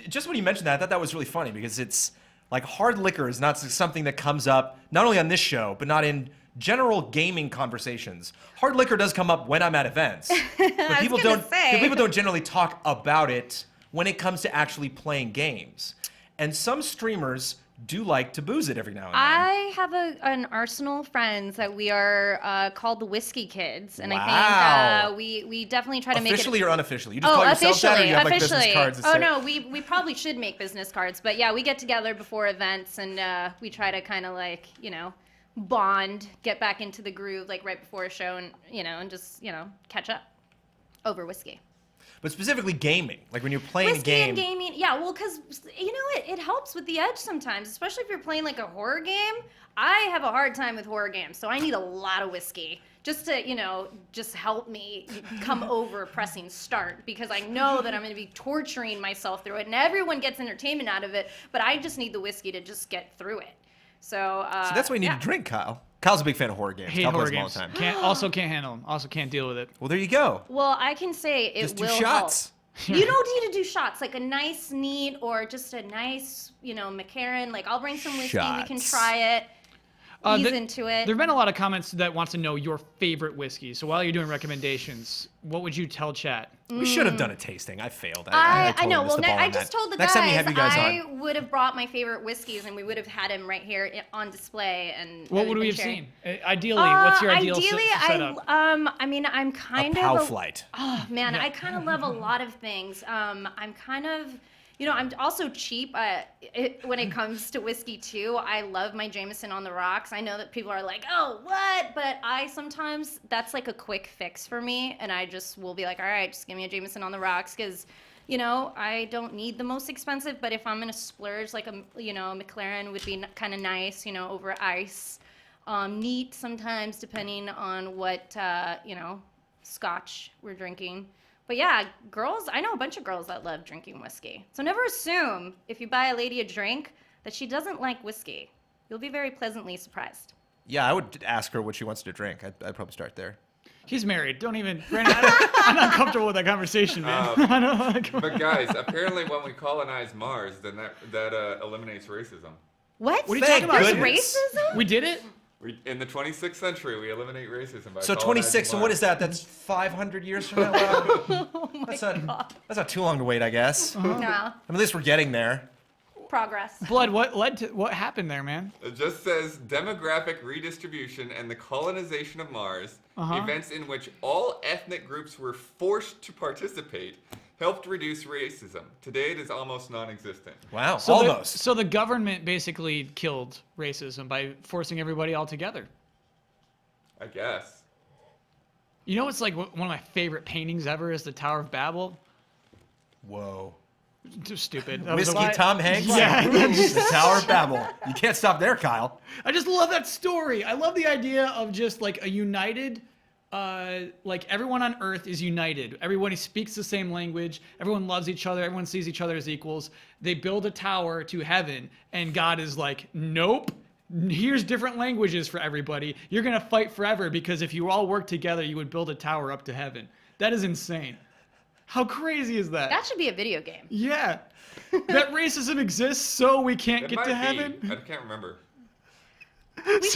just when you mentioned that, I thought that was really funny because it's like hard liquor is not something that comes up, not only on this show, but not in general gaming conversations. Hard liquor does come up when I'm at events, but people don't generally talk about it when it comes to actually playing games. And some streamers do like to booze it every now and then. I have an arsenal of friends that we are called the Whiskey Kids, and Wow. I think we definitely try to make it Officially or unofficially? You just call yourself that, or you have like business cards that say... no, we probably should make business cards, but yeah, we get together before events and we try to kind of like, bond, get back into the groove like right before a show and, and just, catch up over whiskey. But specifically gaming, like when you're playing Whiskey a game. and gaming, yeah, well, because, it helps with the edge sometimes, especially if you're playing like a horror game. I have a hard time with horror games, so I need a lot of whiskey just to, just help me come over pressing start, because I know that I'm going to be torturing myself through it, and everyone gets entertainment out of it, but I just need the whiskey to just get through it. So that's why you need to drink, Kyle. Kyle's a big fan of horror games. Hate Kyle horror plays them all games. the time. Can't handle them. Also can't deal with it. Well, there you go. Well, I can say it Just do will shots. help. You don't need to do shots, like a nice, neat, or just a nice, McCarran. Like, I'll bring some whiskey, we can Shots. try it, ease into it. There have been a lot of comments that wants to know your favorite whiskey. So while you're doing recommendations, what would you tell chat? We should have done a tasting. I failed. I totally know. missed Well, the ball I on just that. told the Next guys, time you have you guys I on. would have brought my favorite whiskeys, and we would have had them right here on display. And What would we have seen? Ideally, what's your ideal setup? I mean, I'm kind A of POW flight. Oh man, I kind of love a lot of things. I'm kind of, I'm also cheap when it comes to whiskey too. I love my Jameson on the rocks. I know that people are like, oh, what? But sometimes that's like a quick fix for me, and I just will be like, all right, just give me a Jameson on the rocks, because I don't need the most expensive, but if I'm gonna splurge, like a McLaren would be kind of nice, over ice. Neat sometimes, depending on what scotch we're drinking. But yeah, girls, I know a bunch of girls that love drinking whiskey. So never assume if you buy a lady a drink that she doesn't like whiskey. You'll be very pleasantly surprised. Yeah, I would ask her what she wants to drink. I'd probably start there. He's married. Don't even. Brandon, I'm not comfortable with that conversation, man. I don't like. But guys, apparently when we colonize Mars, then that eliminates racism. What? What are you talking about? There's goodness. racism? We did it. In the 26th century, we eliminate racism by So colonizing 26. So what Mars. is that? That's 500 years from now. Oh my That's god. not too long to wait, I guess. No. At least we're getting there. Progress. Blood. What happened there, man? It just says demographic redistribution and the colonization of Mars, events in which all ethnic groups were forced to participate, helped reduce racism. Today it is almost non-existent. Wow, So almost. so the government basically killed racism by forcing everybody all together. I guess. You know what's like one of my favorite paintings ever is the Tower of Babel. Whoa. Too stupid. That was Whiskey a- Tom Hanks. Yeah. The Tower of Babel. You can't stop there, Kyle. I just love that story. I love the idea of just like a united, like everyone on Earth is united. Everybody speaks the same language. Everyone loves each other. Everyone sees each other as equals. They build a tower to heaven, and God is like, nope. Here's different languages for everybody. You're gonna fight forever because if you all work together, you would build a tower up to heaven. That is insane. How crazy is that? That should be a video game. Yeah. That racism exists so we can't It get might to be. heaven. I can't remember. We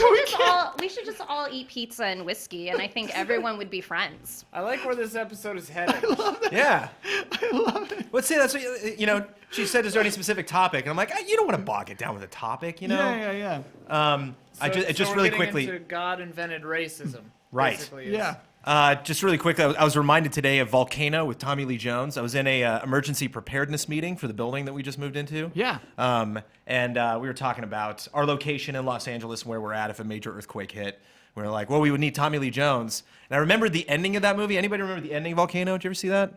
should just all eat pizza and whiskey, and I think everyone would be friends. I like where this episode is headed. Yeah. I love it. Let's say that's what, she said, is there any specific topic? And I'm like, you don't want to bog it down with a topic, you know? Yeah. Just we're really getting quickly. into God invented racism. Right. basically is. Yeah. Just really quickly, I was reminded today of Volcano with Tommy Lee Jones. I was in a emergency preparedness meeting for the building that we just moved into. Yeah. And we were talking about our location in Los Angeles and where we're at if a major earthquake hit. We were like, well, we would need Tommy Lee Jones. And I remembered the ending of that movie. Anybody remember the ending of Volcano? Did you ever see that?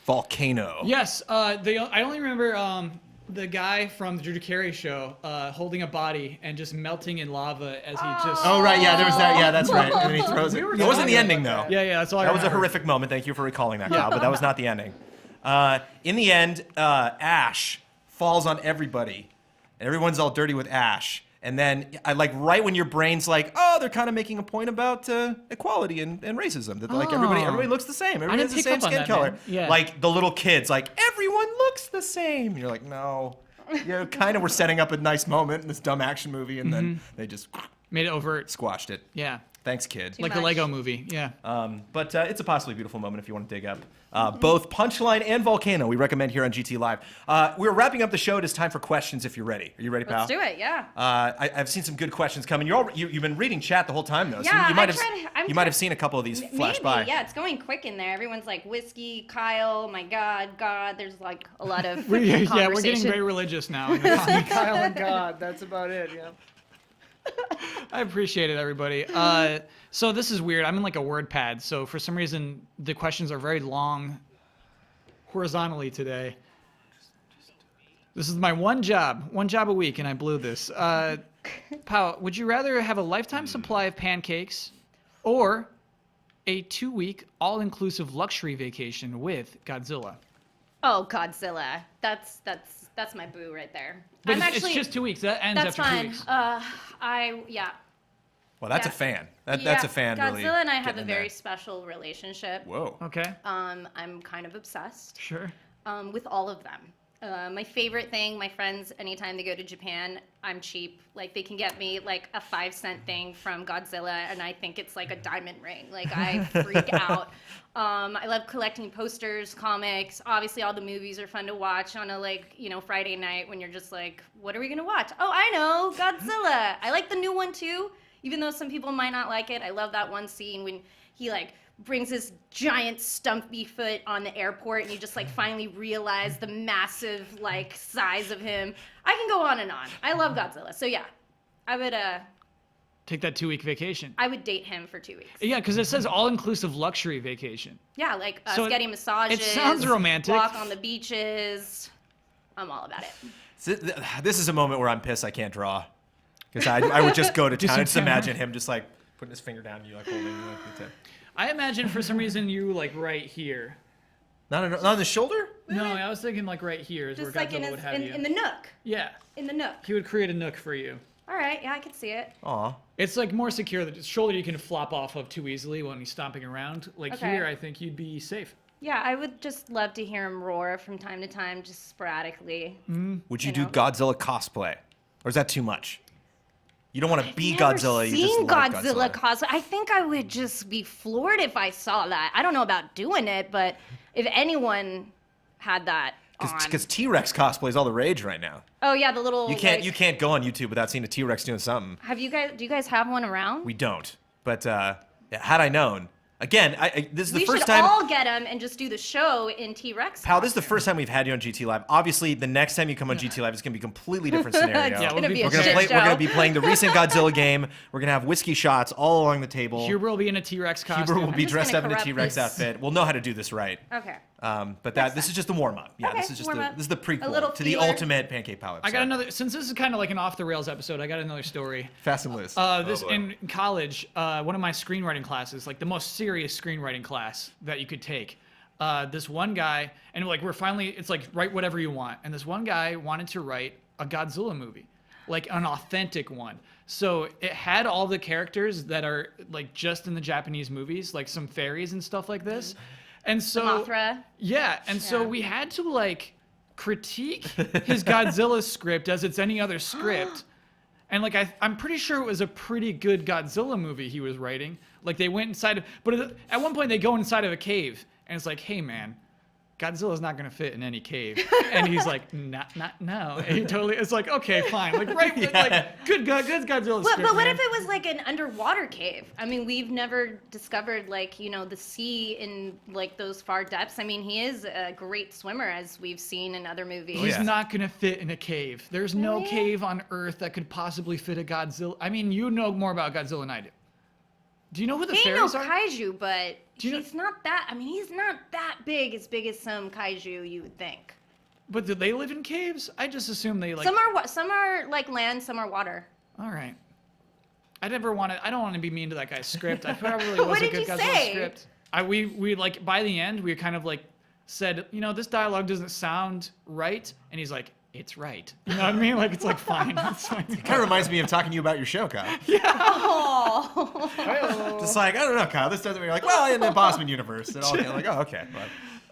Volcano. Yes. I only remember the guy from the Drew Carey show holding a body and just melting in lava as he just. Oh, right. Yeah, there was that. Yeah, that's right. And then he throws it. It wasn't the ending, though. Yeah. That's all. I That was a remember. horrific moment. Thank you for recalling that, Kyle. But that was not the ending. In the end, ash falls on everybody, and everyone's all dirty with ash. And then, right when your brain's like, oh, they're kind of making a point about equality and racism. That like everybody looks the same. Everybody has didn't the pick same up on skin that, color. man. Yeah. Like the little kids, like everyone looks the same. You're like, no. Kind of. We're setting up a nice moment in this dumb action movie, and then they just Made it overt. squashed it. Yeah. Thanks, kid. Like the much. Lego movie. Yeah. But it's a possibly beautiful moment if you want to dig up both Punchline and Volcano. We recommend here on GT Live. We're wrapping up the show. It is time for questions if you're ready. Are you ready, pal? Let's do it, yeah. I've seen some good questions coming. You've been reading chat the whole time, though. Yeah, so you might I'm have seen a couple of these flash Maybe, by. yeah, it's going quick in there. Everyone's like, whiskey, Kyle, my God. There's like a lot of Yeah, we're getting conversation. very religious now. in the comments. Kyle and God, that's about it, yeah. I appreciate it, everybody. So this is weird. I'm in like a word pad, so for some reason the questions are very long horizontally today. This is my one job a week, and I blew this. Pao, would you rather have a lifetime supply of pancakes or a 2-week all-inclusive luxury vacation with Godzilla? Oh, Godzilla. That's my boo right there. But I'm it's actually. just 2 weeks. That ends That's after 2 fine. weeks. Yeah. Well, that's Yeah. a fan. That's Yeah, a fan. Godzilla really and I have getting a in very there. special relationship. Whoa. Okay. I'm kind of obsessed Sure. with all of them. My favorite thing, my friends, anytime they go to Japan, I'm cheap. Like, they can get me like a 5-cent thing from Godzilla, and I think it's like a diamond ring. Like, I freak out. I love collecting posters, comics. Obviously, all the movies are fun to watch on a Friday night when you're just like, what are we gonna watch? Oh, I know, Godzilla. I like the new one too, even though some people might not like it. I love that one scene when he brings his giant stumpy foot on the airport, and you just finally realize the massive size of him. I can go on and on. I love Godzilla. So yeah, I would Take that 2-week vacation. I would date him for 2 weeks. Yeah, because it says all-inclusive luxury vacation. Yeah, like us So getting massages. it sounds romantic. Walk on the beaches. I'm all about it. So this is a moment where I'm pissed I can't draw, because I would just go to town. Just some imagine him just putting his finger down and you holding the tip. I imagine for some reason you right here. Not on the shoulder. No, I was thinking right here is Just where like Godzilla would have you. in the nook. Yeah, In the nook. he would create a nook for you. All right, yeah, I could see it. Aw. It's like more secure. The shoulder you can flop off of too easily when he's stomping around. Like Okay. here, I think you'd be safe. Yeah, I would just love to hear him roar from time to time, just sporadically. Would you You do know. Godzilla cosplay? Or is that too much? You don't want to be Never Godzilla, you just seen like Godzilla cosplay. I think I would just be floored if I saw that. I don't know about doing it, but if anyone had that on. Because T-Rex cosplay is all the rage right now. Oh yeah, the little. You can't like- you can't go on YouTube without seeing a T-Rex doing something. Do you guys have one around? We don't. But had I known, again, this is the We first should time. all get them and just do the show in T-Rex. Pal, this is the first time we've had you on GT Live. Obviously, the next time you come on GT Live, it's going to be a completely different scenario. It's Yeah, gonna we'll be a be- We're shit gonna show. be playing the recent Godzilla game. We're gonna have whiskey shots all along the table. Huber will be in a T-Rex costume. Huber will be just dressed gonna up in a corrupt T-Rex this. outfit. We'll know how to do this right. Okay. But this is just the warm up. Yeah, Okay, this is just warm up. this is the A prequel little to the feeler. ultimate Pancake Pal episode. I got another. Since this is kind of like an off the rails episode, I got another story. Fast and loose. This boy. in college, one of my screenwriting classes, like the most serious screenwriting class that you could take. This one guy, and like it's like write whatever you want, and this one guy wanted to write a Godzilla movie, like an authentic one. So it had all the characters that are like just in the Japanese movies, like some fairies and stuff like this. And so Mothra. yeah, and so Yeah. we had to like critique his Godzilla script as it's any other script. And like I'm pretty sure it was a pretty good Godzilla movie he was writing. Like they went inside of, but at one point they go inside of a cave, and it's like, hey man, Godzilla's not gonna fit in any cave. And he's like, not now. And he totally, it's like, okay, fine, like like good Godzilla But script. what man. if it was like an underwater cave? I mean, we've never discovered like the sea in like those far depths. I mean, he is a great swimmer, as we've seen in other movies. He's yeah. not gonna fit in a cave. There's no Really? cave on Earth that could possibly fit a Godzilla. I mean, you know more about Godzilla than I do. Do you know who the He ain't no fairies are? kaiju, but Do you know- he's not that. I mean, he's not that big as some kaiju you would think. But do they live in caves? I just assume they like. Some are like land, some are water. All right. I don't want to be mean to that guy's script. I probably was What a did good you Godzilla say? script. We like by the end we kind of like said, this dialogue doesn't sound right, and he's like, it's right. You know what I mean? Like it's like fine. It's fine. Kind of reminds me of talking to you about your show, Kyle. Oh. Just like, I don't know, Kyle. This doesn't mean like, well, in the Bosman universe. And all, like, oh, okay.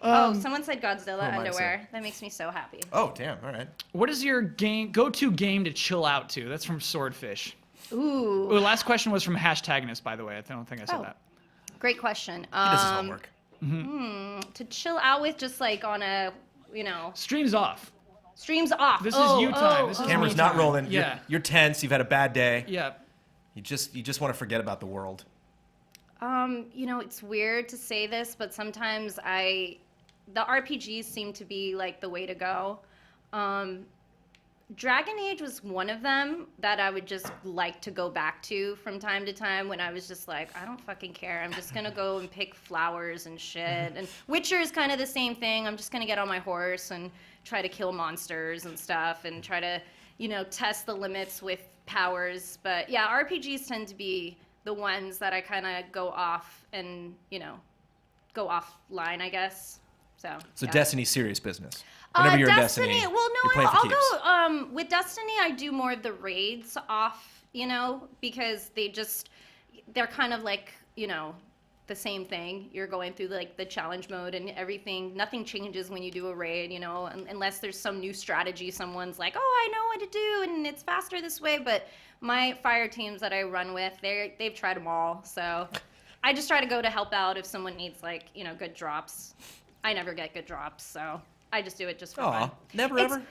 But, Someone said Godzilla mindset. underwear. That makes me so happy. oh, damn. All right. What is your go-to game to chill out to? That's from Swordfish. Ooh, The last question was from Hashtagness, by the way. I don't think I said Oh. that. great question. He does his homework. To chill out with, just like on a, Streams off. streams off. This is you time. This is Camera's me not time. rolling. Yeah. You're tense. You've had a bad day. Yeah. You just want to forget about the world. It's weird to say this, but sometimes the RPGs seem to be like the way to go. Dragon Age was one of them that I would just like to go back to from time to time when I was just like, I don't fucking care. I'm just gonna go and pick flowers and shit. And Witcher is kind of the same thing. I'm just gonna get on my horse and try to kill monsters and stuff and try to, test the limits with powers. But yeah, RPGs tend to be the ones that I kind of go off and, go offline, I guess. So yeah. Destiny's serious business. Whenever you're in Destiny, Well, no, you're playing for I'll keeps. go. With Destiny, I do more of the raids off, because they're kind of like, the same thing. You're going through like the challenge mode and everything. Nothing changes when you do a raid, unless there's some new strategy. Someone's like, oh, I know what to do, and it's faster this way. But my fire teams that I run with, they've tried them all. So I just try to go to help out if someone needs like, good drops. I never get good drops, so I just do it just for fun. Never ever.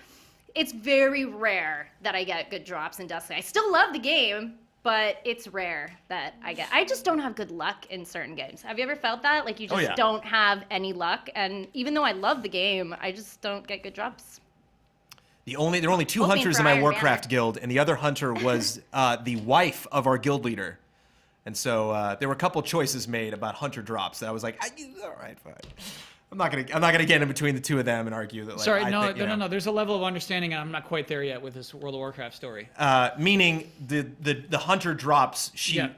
It's very rare that I get good drops in Destiny. I still love the game, but it's rare that I just don't have good luck in certain games. Have you ever felt that? Like you just don't have any luck, and even though I love the game, I just don't get good drops. There are only two Hoping hunters for in my Iron Warcraft Banner. guild, and the other hunter was the wife of our guild leader. And so there were a couple choices made about hunter drops that I was like, all right, fine. I'm not gonna get in between the two of them and argue that. Like, Sorry, I no, think, no. There's a level of understanding, and I'm not quite there yet with this World of Warcraft story. Meaning the hunter drops. Yeah.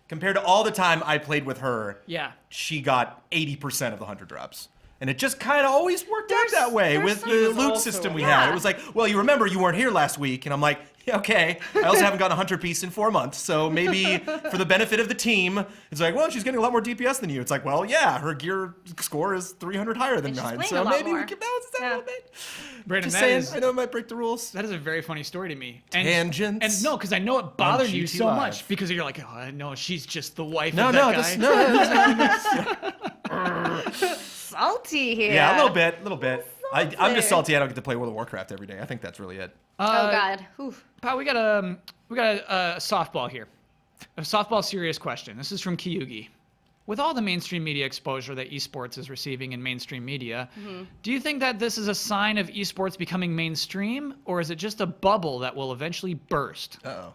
Compared to all the time I played with her, Yeah. she got 80% of the hunter drops. And it just kind of always worked out that way there's with some- the There's loot also- system we Yeah. had. It was like, well, you remember you weren't here last week, and I'm like, Okay. I also haven't gotten a Hunter piece in 4 months, so maybe for the benefit of the team, it's like, well, she's getting a lot more DPS than you. It's like, well, yeah, her gear score is 300 higher than And she's mine, playing so a lot maybe more. we can balance this out a little bit. Brandon, Just that saying, is- I know it might break the rules. That is a very funny story to me. And, Tangents And no, because I know it bothered you GT so Live. much because you're like, oh, no, she's just the wife No, of no, that guy. Salty here. Yeah, a little bit. I'm just salty I don't get to play World of Warcraft every day. I think that's really it. Oh God. Oof. Pal, we got a softball here. A softball serious question. This is from Kyugi. With all the mainstream media exposure that esports is receiving in mainstream media, do you think that this is a sign of esports becoming mainstream, or is it just a bubble that will eventually burst? Uh-oh.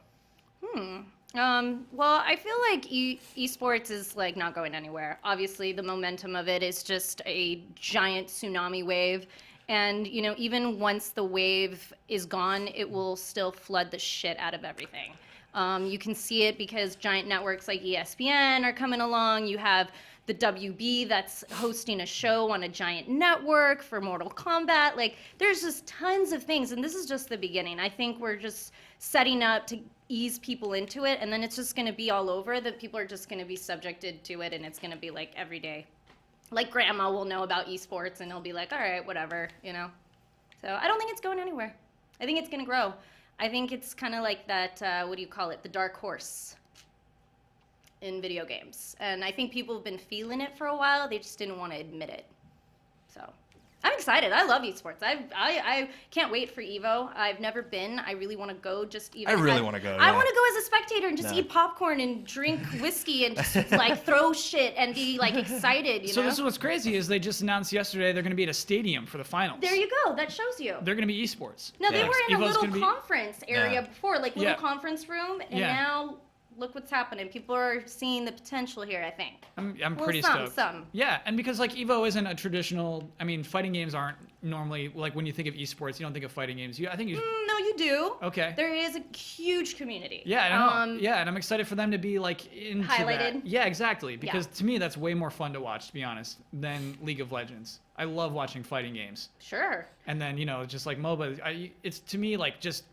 Well, I feel like esports is like not going anywhere. Obviously, the momentum of it is just a giant tsunami wave. And, you know, even once the wave is gone, it will still flood the shit out of everything. You can see it because giant networks like ESPN are coming along. You have the WB that's hosting a show on a giant network for Mortal Kombat. Like, there's just tons of things, and this is just the beginning. I think we're just setting up to ease people into it, and then it's just going to be all over. That people are just going to be subjected to it, and it's going to be like every day. Like, grandma will know about esports, and he'll be like, all right, whatever, you know? So I don't think it's going anywhere. I think it's going to grow. I think it's kind of like that, what do you call it, the dark horse in video games. And I think people have been feeling it for a while. They just didn't want to admit it. So I'm excited. I love esports. I can't wait for Evo. I've never been. I really want to go. Just even. I really want to go. I yeah. want to go as a spectator and just No. eat popcorn and drink whiskey and just like throw shit and be like excited. You So know. this is what's crazy is they just announced yesterday they're going to be at a stadium for the finals. There you go. That shows you. They're going to be esports. No, they Yeah. were in a Evo's little gonna be- conference area Yeah. before, like little Yeah. conference room, and Yeah. now look what's happening. People are seeing the potential here, I think. I'm Well, pretty some. stoked. Yeah, and because like Evo isn't a traditional. I mean, fighting games aren't normally like when you think of esports, you don't think of fighting games. I think you. No, you do. Okay. There is a huge community. Yeah, I know. Yeah, and I'm excited for them to be like into Highlighted. that. Yeah, exactly. Because to me, that's way more fun to watch, to be honest, than League of Legends. I love watching fighting games, Sure. and then just like MOBA, it's to me like just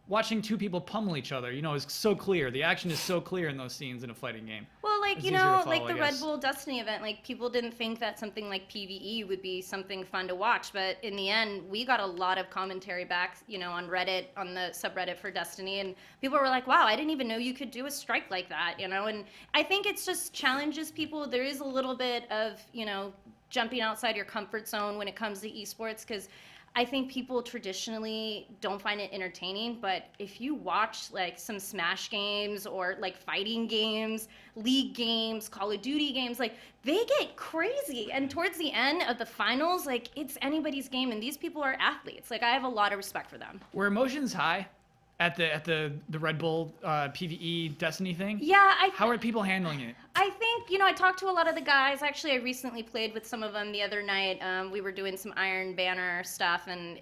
watching two people pummel each other. Is so clear. The action is so clear in those scenes in a fighting game. Well, like, It's you easier to know, follow, like I the Red guess. Bull Destiny event, like people didn't think that something like PvE would be something fun to watch, but in the end, we got a lot of commentary back, on Reddit, on the subreddit for Destiny, and people were like, wow, I didn't even know you could do a strike like that, and I think it's just challenges people. There is a little bit of, jumping outside your comfort zone when it comes to esports, because I think people traditionally don't find it entertaining, but if you watch like some Smash games or like fighting games, League games, Call of Duty games, like they get crazy. And towards the end of the finals, like it's anybody's game, and these people are athletes. Like I have a lot of respect for them. Were emotions high at the Red Bull PvE Destiny thing? Yeah, How are people handling it? I think, I talked to a lot of the guys. Actually, I recently played with some of them the other night. We were doing some Iron Banner stuff, and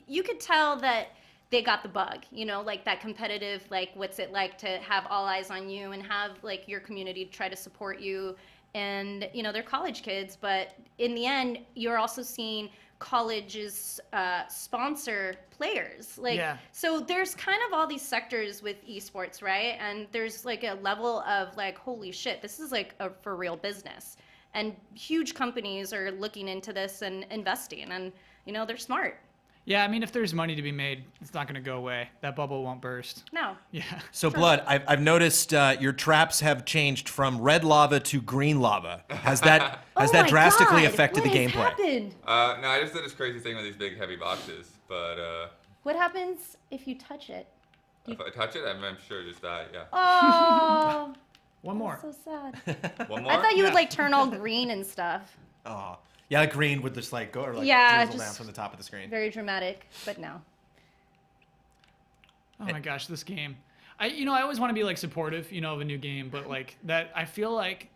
you could tell that they got the bug, like that competitive, like what's it like to have all eyes on you and have like your community try to support you. And, they're college kids, but in the end, you're also seeing colleges sponsor players. So there's kind of all these sectors with esports, right? And there's like a level of like, holy shit, this is like a for real business. And huge companies are looking into this and investing, and they're smart. Yeah, I mean, if there's money to be made, it's not going to go away. That bubble won't burst. No. Yeah. So, Blood, I've noticed your traps have changed from red lava to green lava. Has that drastically affected the gameplay? Happened? No, I just did this crazy thing with these big heavy boxes, but What happens if you touch it? if I touch it, I'm sure just die. Yeah. Oh, One more. so sad. One more. I thought you would like turn all green and stuff. Oh, yeah, like green would just like go or like Yeah, drizzle down just from the top of the screen. Very dramatic, but no. Oh my gosh, this game. I always want to be like supportive, of a new game, but like that, I feel like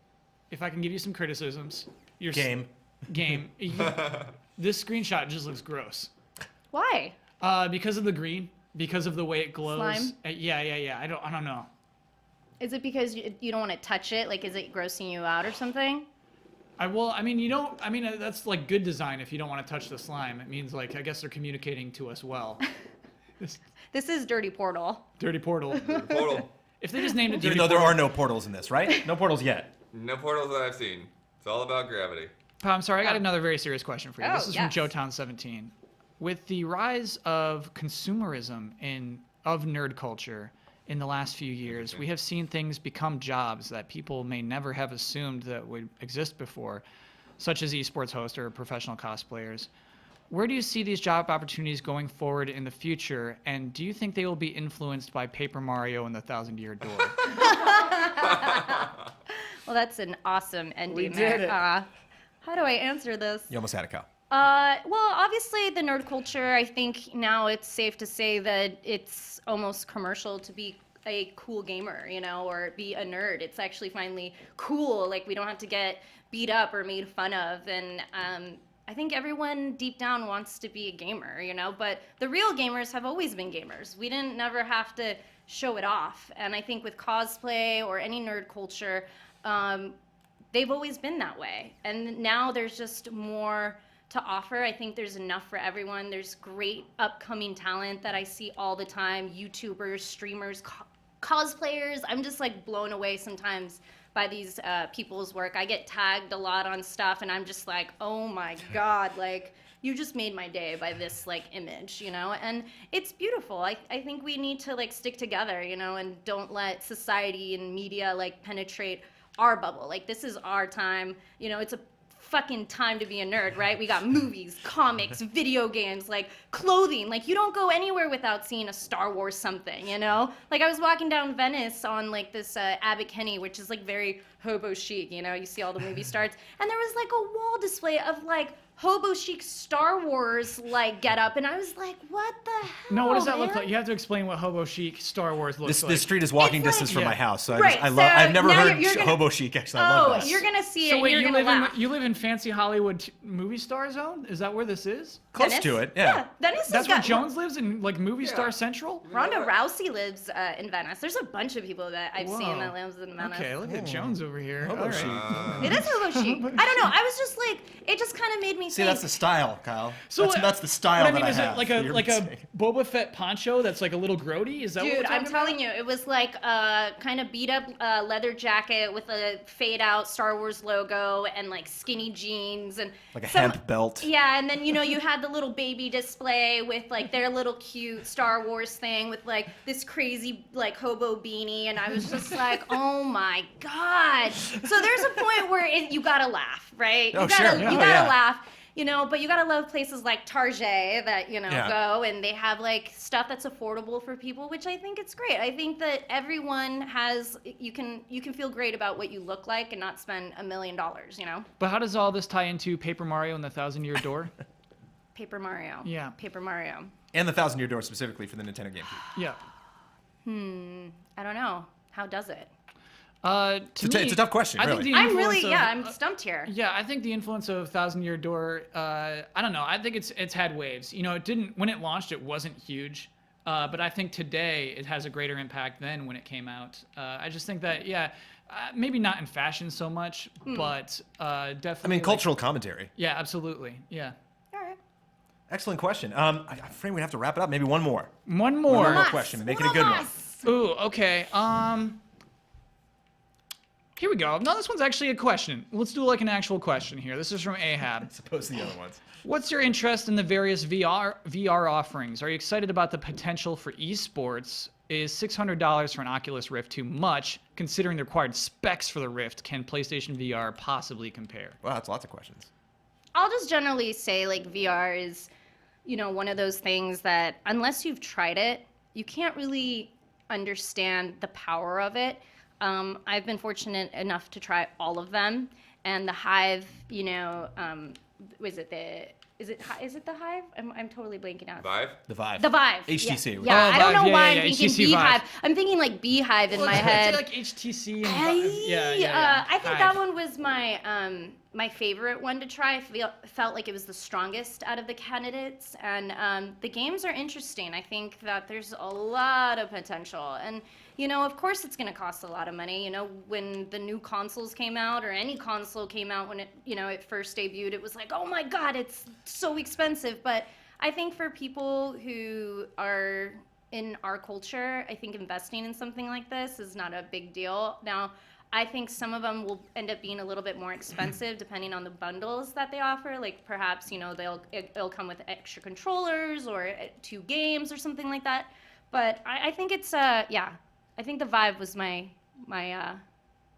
if I can give you some criticisms, your Game. this screenshot just looks gross. Why? Because of the green, because of the way it glows. Slime? Yeah. I don't know. Is it because you don't want to touch it? Like, is it grossing you out or something? That's like good design if you don't want to touch the slime. It means like, I guess they're communicating to us well. This is Dirty Portal. Dirty Portal. Portal. If they just named it Dirty Even though there Portal. are no portals in this, right? No portals yet. No portals that I've seen. It's all about gravity. I'm sorry, I got another very serious question for you. Oh, This is yes. from Joetown17. With the rise of consumerism of nerd culture in the last few years, we have seen things become jobs that people may never have assumed that would exist before, such as esports hosts or professional cosplayers. Where do you see these job opportunities going forward in the future, and do you think they will be influenced by Paper Mario and the Thousand-Year Door? Well, that's an awesome ending. We did there. it. How do I answer this? You almost had it, Kyle. Well, obviously the nerd culture, I think now it's safe to say that it's almost commercial to be a cool gamer, or be a nerd. It's actually finally cool. Like, we don't have to get beat up or made fun of. And I think everyone deep down wants to be a gamer, but the real gamers have always been gamers. We didn't never have to show it off. And I think with cosplay or any nerd culture, they've always been that way. And now there's just more to offer. I think there's enough for everyone. There's great upcoming talent that I see all the time. YouTubers, streamers, cosplayers. I'm just like blown away sometimes by these people's work. I get tagged a lot on stuff and I'm just like, oh my God, like you just made my day by this like image, and it's beautiful. I think we need to like stick together, and don't let society and media like penetrate our bubble. Like, this is our time, it's a fucking time to be a nerd, right? We got movies, comics, video games, like clothing. Like, you don't go anywhere without seeing a Star Wars something, Like, I was walking down Venice on like this Abbot Kinney, which is like very hobo chic, you see all the movie stars, and there was like a wall display of like hobo chic Star Wars like get up, and I was like, what the hell? No, what does that look man? like? You have to explain what hobo chic Star Wars looks This like. street is walking It's like- distance from Yeah. my house, so Right, I've never so now heard you're gonna- hobo chic. Actually, I love Oh, this. you're gonna see it. So and wait, you're you gonna live laugh. in you live in fancy Hollywood movie star zone? Is that where this is? Close Venice? to it, yeah. Venice That's has where got Jones lives in like movie star central? Ronda Rousey lives in Venice. There's a bunch of people that I've seen Whoa. that lives in Venice. Okay, look at Jones over here. Hobo All right. chic. It is hobo chic. I don't know. I was just like, it just kind of made me See, think. that's the style, Kyle. So that's the style what I mean that is I it have. like that you're a saying. Boba Fett poncho that's like a little grody? Is that what we're Dude, talking I'm telling you, it was like a kind of beat up leather jacket with a fade out Star Wars logo and like skinny jeans and Like a some- hemp belt. Yeah, and then you had the little baby display with like their little cute Star Wars thing with like this crazy like hobo beanie, and I was just like, oh my God. So there's a point where you gotta laugh, right? Oh, you gotta, sure. You Oh, gotta yeah. laugh. But you gotta love places like Target that Yeah. go, and they have like stuff that's affordable for people, which I think it's great. I think that everyone has you can feel great about what you look like and not spend $1 million. But how does all this tie into Paper Mario and the Thousand-Year Door? Paper Mario. Yeah. Paper Mario. And the Thousand-Year Door specifically for the Nintendo GameCube. Yeah. I don't know. How does it? It's a tough question, I really. think the I'm really influence of- I'm stumped here. Yeah, I think the influence of Thousand-Year Door, I don't know. I think it's had waves. It didn't when it launched. It wasn't huge, but I think today it has a greater impact than when it came out. I just think that maybe not in fashion so much, but definitely. I mean, cultural commentary. Yeah, absolutely. Yeah. All right. Excellent question. I'm afraid we have to wrap it up. Maybe one more. One more. One more question and make it a good one. Ooh, okay. Here we go. No, this one's actually a question. Let's do like an actual question here. This is from Ahab. As opposed to the other ones. What's your interest in the various VR offerings? Are you excited about the potential for esports? Is $600 for an Oculus Rift too much, considering the required specs for the Rift? Can PlayStation VR possibly compare? Wow, that's lots of questions. I'll just generally say like VR is, one of those things that unless you've tried it, you can't really understand the power of it. I've been fortunate enough to try all of them, and the Hive, is it the Hive? I'm totally blanking out. Vive? The Vive. The Vive. HTC. Yeah, Oh, I don't Vive. know Yeah, why yeah, I'm yeah, thinking HTC Beehive. Vive. I'm thinking like Beehive in my It's head. like HTC and I think Hive. that one was my favorite one to try. I felt like it was the strongest out of the candidates, and the games are interesting. I think that there's a lot of potential, and of course it's going to cost a lot of money. When the new consoles came out, or any console came out when it it first debuted, it was like, oh my God, it's so expensive. But I think for people who are in our culture, I think investing in something like this is not a big deal. Now, I think some of them will end up being a little bit more expensive depending on the bundles that they offer. Like perhaps, it'll come with extra controllers or 2 games or something like that. But I think it's, I think the Vive was my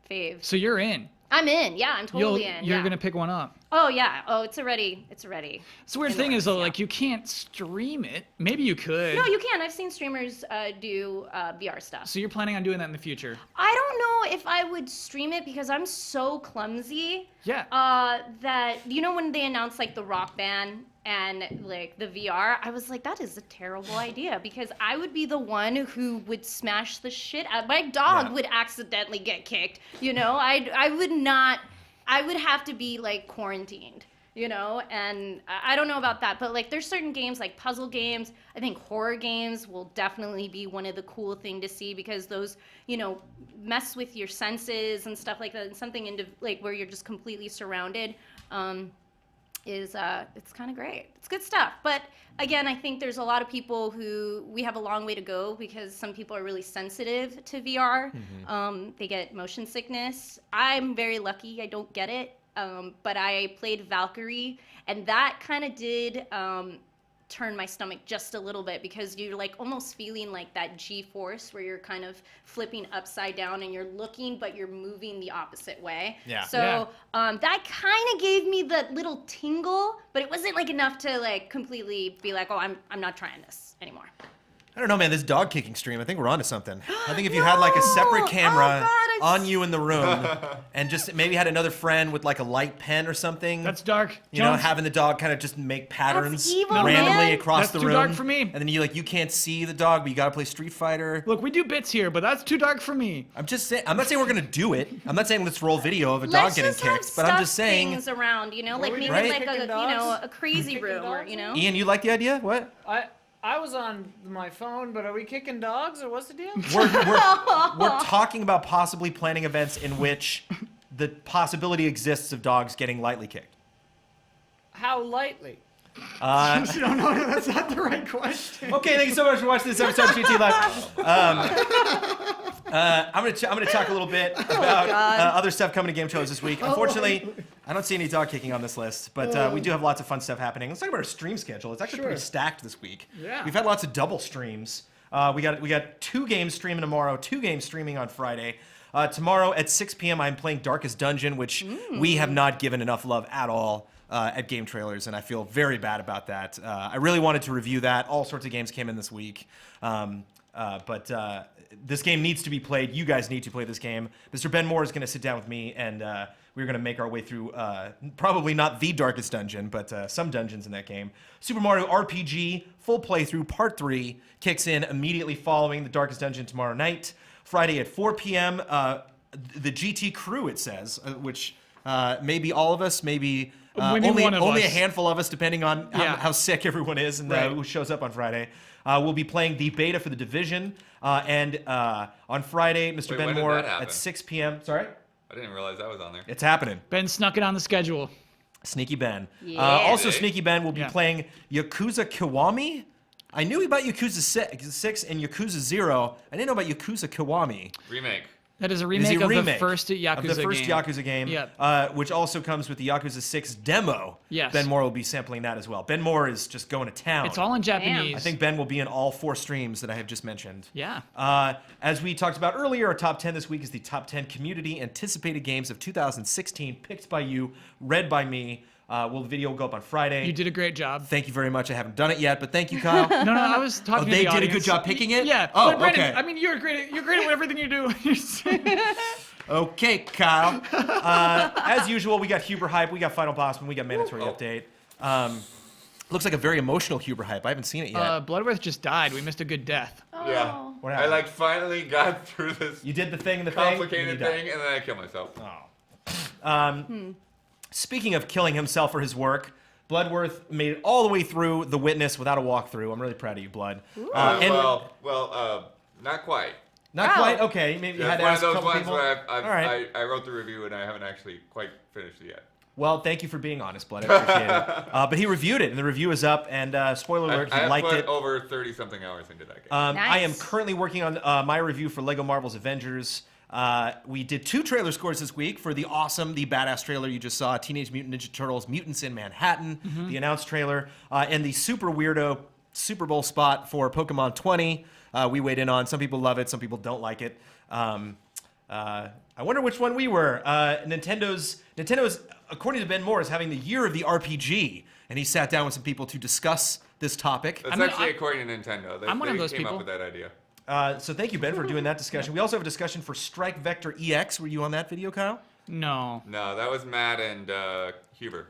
fave. So you're in. I'm in. Yeah, I'm totally in. You're yeah. gonna pick one up. Oh yeah. Oh, it's already. So the weird thing is though, like you can't stream it. Maybe you could. No, you can. I've seen streamers do VR stuff. So you're planning on doing that in the future? I don't know if I would stream it because I'm so clumsy. Yeah. That when they announced like the Rock Band and like the VR, I was like, that is a terrible idea because I would be the one who would smash the shit out. My dog would accidentally get kicked. I would not. I would have to be like quarantined. And I don't know about that, but like there's certain games like puzzle games. I think horror games will definitely be one of the cool thing to see because those, mess with your senses and stuff like that. And something into like where you're just completely surrounded. It's kind of great. It's good stuff. But again, I think there's a lot of people who we have a long way to go because some people are really sensitive to VR. Mm-hmm. They get motion sickness. I'm very lucky. I don't get it. But I played Valkyrie, and that kind of did turn my stomach just a little bit because you're like almost feeling like that G-force where you're kind of flipping upside down and you're looking, but you're moving the opposite way. Yeah. So that kind of gave me the little tingle, but it wasn't like enough to like completely be like, oh, I'm not trying this anymore. I don't know, man. This dog kicking stream, I think we're onto something. I think if you had like a separate camera on you in the room and just maybe had another friend with like a light pen or something. That's dark. Having the dog kind of just make patterns evil, randomly man. across That's the too room. dark for me. And then you can't see the dog, but you gotta play Street Fighter. Look, we do bits here, but that's too dark for me. I'm just saying. I'm not saying we're gonna do it. I'm not saying let's roll video of a dog Let's getting just have kicked. But I'm just stuffed saying. things around, like maybe Right? like Kicking dogs? a crazy Kicking room or dogs? Ian, you like the idea? What? I was on my phone, but are we kicking dogs or what's the deal? We're talking about possibly planning events in which the possibility exists of dogs getting lightly kicked. How lightly? No, that's not the right question. Okay, thank you so much for watching this episode of GT Live. I'm gonna talk a little bit about other stuff coming to game trailers this week. Unfortunately, I don't see any dog kicking on this list, but we do have lots of fun stuff happening. Let's talk about our stream schedule. It's actually pretty stacked this week. Yeah. We've had lots of double streams. We got 2 games streaming tomorrow, 2 games streaming on Friday. Tomorrow at 6 p.m. I'm playing Darkest Dungeon, which we have not given enough love at all at Game Trailers, and I feel very bad about that. I really wanted to review that. All sorts of games came in this week. But this game needs to be played. You guys need to play this game. Mr. Ben Moore is going to sit down with me, and we're going to make our way through probably not the Darkest Dungeon, but some dungeons in that game. Super Mario RPG full playthrough Part 3 kicks in immediately following the Darkest Dungeon tomorrow night. Friday at 4 p.m., the GT crew, it says, which may be all of us, maybe Maybe one of only a us. handful of us, depending on how sick everyone is and Right. who shows up on Friday. We'll be playing the beta for The Division. And on Friday, Mr. Wait, Ben when did Moore that happen? at 6 p.m. Sorry? I didn't realize that was on there. It's happening. Ben snuck it on the schedule. Sneaky Ben. Yeah. Also, Today? Sneaky Ben will be Yeah. playing Yakuza Kiwami. I knew about Yakuza 6 and Yakuza 0. I didn't know about Yakuza Kiwami. Remake. That is a It is remake, a of remake the first Yakuza game. of the first Yakuza game, Yep. which also comes with the Yakuza 6 demo. Yes. Ben Moore will be sampling that as well. Ben Moore is just going to town. It's all in Japanese. I think Ben will be in all 4 streams that I have just mentioned. Yeah. As we talked about earlier, our top 10 this week is the top 10 community anticipated games of 2016, picked by you, read by me. The video will go up on Friday. You did a great job. Thank you very much. I haven't done it yet, but thank you, Kyle. No, I was talking to they the did a good audience. job picking it? Yeah. Oh, but Brandon, okay. I mean, you're great at everything you do. Okay, Kyle. As usual, we got Huber Hype, we got Final Bosman, we got Mandatory Update. Looks like a very emotional Huber Hype. I haven't seen it yet. Bloodworth just died. We missed a good death. Yeah. What I happened? finally got through this You did the thing and the complicated thing. thing, and then I killed myself. Speaking of killing himself for his work, Bloodworth made it all the way through The Witness without a walkthrough. I'm really proud of you, Blood. Not quite. Not quite? Okay, maybe you had It's to one ask of a those couple ones people. where All right. I wrote the review and I haven't actually quite finished it yet. Well, thank you for being honest, Blood. I appreciate it. But he reviewed it, and the review is up. And spoiler alert, he I liked put it. over 30-something hours into that game. I am Nice. currently working on my review for Lego Marvel's Avengers. We did 2 trailer scores this week for the badass trailer you just saw, Teenage Mutant Ninja Turtles: Mutants in Manhattan, the announced trailer, and the super weirdo Super Bowl spot for Pokemon 20. We weighed in on. Some people love it, some people don't like it. I wonder which one we were. Nintendo's, according to Ben Moore, is having the year of the RPG, and he sat down with some people to discuss this topic. That's actually according to Nintendo. I'm one of they those came people. up with that idea. So thank you, Ben, for doing that discussion. We also have a discussion for Strike Vector EX. Were you on that video, Kyle? No. No, that was Matt and Huber.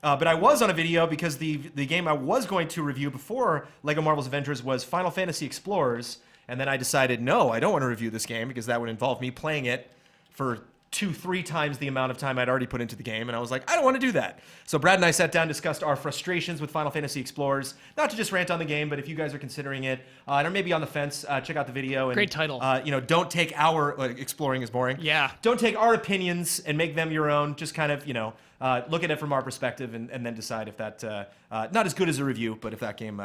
But I was on a video because the game I was going to review before Lego Marvel's Avengers was Final Fantasy Explorers, and then I decided, no, I don't want to review this game because that would involve me playing it for 2-3 times the amount of time I'd already put into the game, and I was like, I don't want to do that. So Brad and I sat down, discussed our frustrations with Final Fantasy Explorers, not to just rant on the game, but if you guys are considering it, and are maybe on the fence, check out the video. And, Great title. Don't take our exploring is boring. Yeah. Don't take our opinions and make them your own. Just kind of look at it from our perspective and then decide if that not as good as a review, but if that game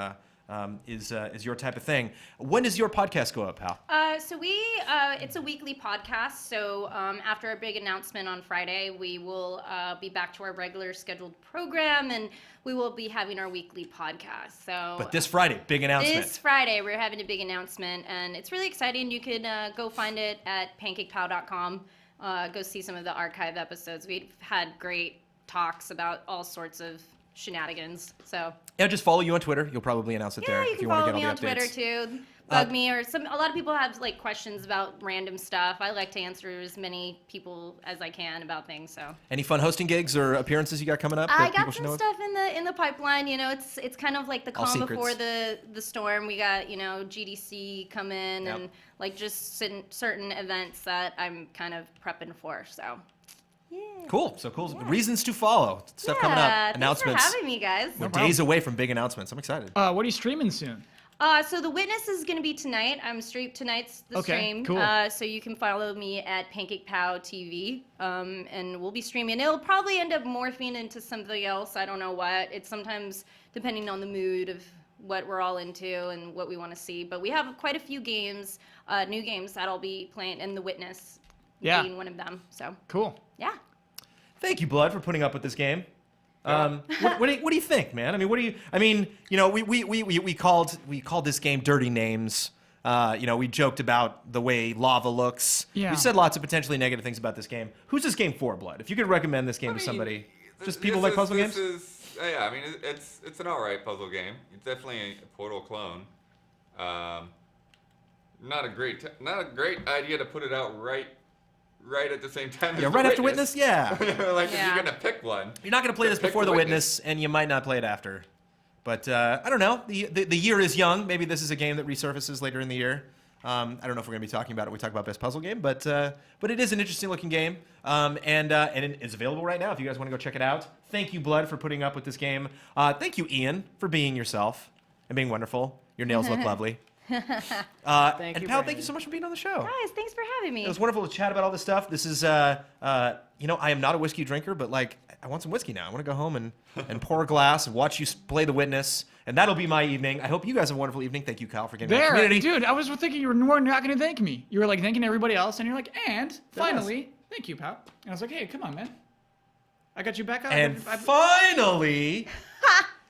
is your type of thing. When does your podcast go up, Hal? So it's a weekly podcast. So after our big announcement on Friday, we will be back to our regular scheduled program, and we will be having our weekly podcast. So, But this Friday, big announcement. This Friday, we're having a big announcement, and it's really exciting. You can go find it at pancakepow.com. Go see some of the archive episodes. We've had great talks about all sorts of shenanigans. So Yeah, just follow you on Twitter. You'll probably announce it there you if can you want follow to me get all on the updates. Twitter too. Bug me, or a lot of people have like questions about random stuff. I like to answer as many people as I can about things. So Any fun hosting gigs or appearances you got coming up? I that people got should some know of? stuff in the pipeline. It's kind of like the All calm secrets. before the storm. We got GDC come in Yep. and like just certain events that I'm kind of prepping for. So yeah. Cool. So cool. Reasons to follow. Stuff coming up. Announcements. Thanks for having me, guys. We're days away from big announcements. I'm excited. What are you streaming soon? So The Witness is going to be tonight. Tonight's the Okay, stream. cool. So you can follow me at PancakePow TV, and we'll be streaming. It'll probably end up morphing into something else. I don't know what. It's sometimes depending on the mood of what we're all into and what we want to see. But we have quite a few games, new games that I'll be playing, and The Witness being one of them. So Cool. yeah. Thank you, Blood, for putting up with this game. What do you think, man? We called this game dirty names. We joked about the way lava looks. Yeah. We said lots of potentially negative things about this game. Who's this game for, Blood? If you could recommend this game to somebody, just people like puzzle games. Yeah, it's an alright puzzle game. It's definitely a Portal clone. Not a great idea to put it out right at the same time as Yeah, The right after Witness. Yeah, If Yeah. you're gonna pick one, you're not gonna play this pick before the Witness, and you might not play it after. But I don't know. The year is young. Maybe this is a game that resurfaces later in the year. I don't know if we're gonna be talking about it when we talk about best puzzle game, but it is an interesting looking game, and it is available right now if you guys want to go check it out. Thank you, Blood, for putting up with this game. Thank you, Ian, for being yourself and being wonderful. Your nails look lovely. Thank and you, Pal, thank Brandon. you so much for being on the show. Guys, thanks for having me. It was wonderful to chat about all this stuff. This is, I am not a whiskey drinker, but like, I want some whiskey now. I want to go home and pour a glass and watch you play The Witness, and that'll be my evening. I hope you guys have a wonderful evening. Thank you, Kyle, for getting me There, community. dude, I was thinking you were not going to thank me. You were like thanking everybody else, and you're like, and finally, thank you, pal. And I was like, hey, come on, man. I got you back on. And finally,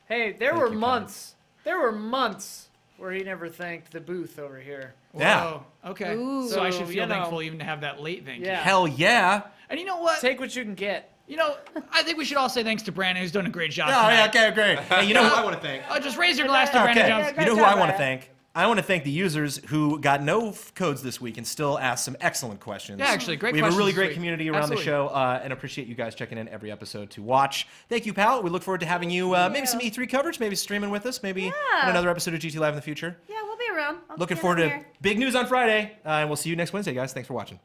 Hey, there were you, months. There were months where he never thanked the booth over here. yeah, Whoa, okay. Ooh. So I So, should feel you know. thankful even to have that late thank you. Yeah. hell yeah. And you know what? Take what you can get. I think we should all say thanks to Brandon, who's done a great job. Oh, yeah, tonight. okay, great. Hey, you know who I want to thank? Just raise your glass to Brandon Jones. You know who job, I want to Brad. thank? I want to thank the users who got no codes this week and still asked some excellent questions. Yeah, actually, great We have a really questions great this week. community around Absolutely. the show, and appreciate you guys checking in every episode to watch. Thank you, pal. We look forward to having you, maybe some E3 coverage, maybe streaming with us, maybe in another episode of GT Live in the future. Yeah, we'll be around. I'll Looking get forward on to here. big news on Friday, and we'll see you next Wednesday, guys. Thanks for watching.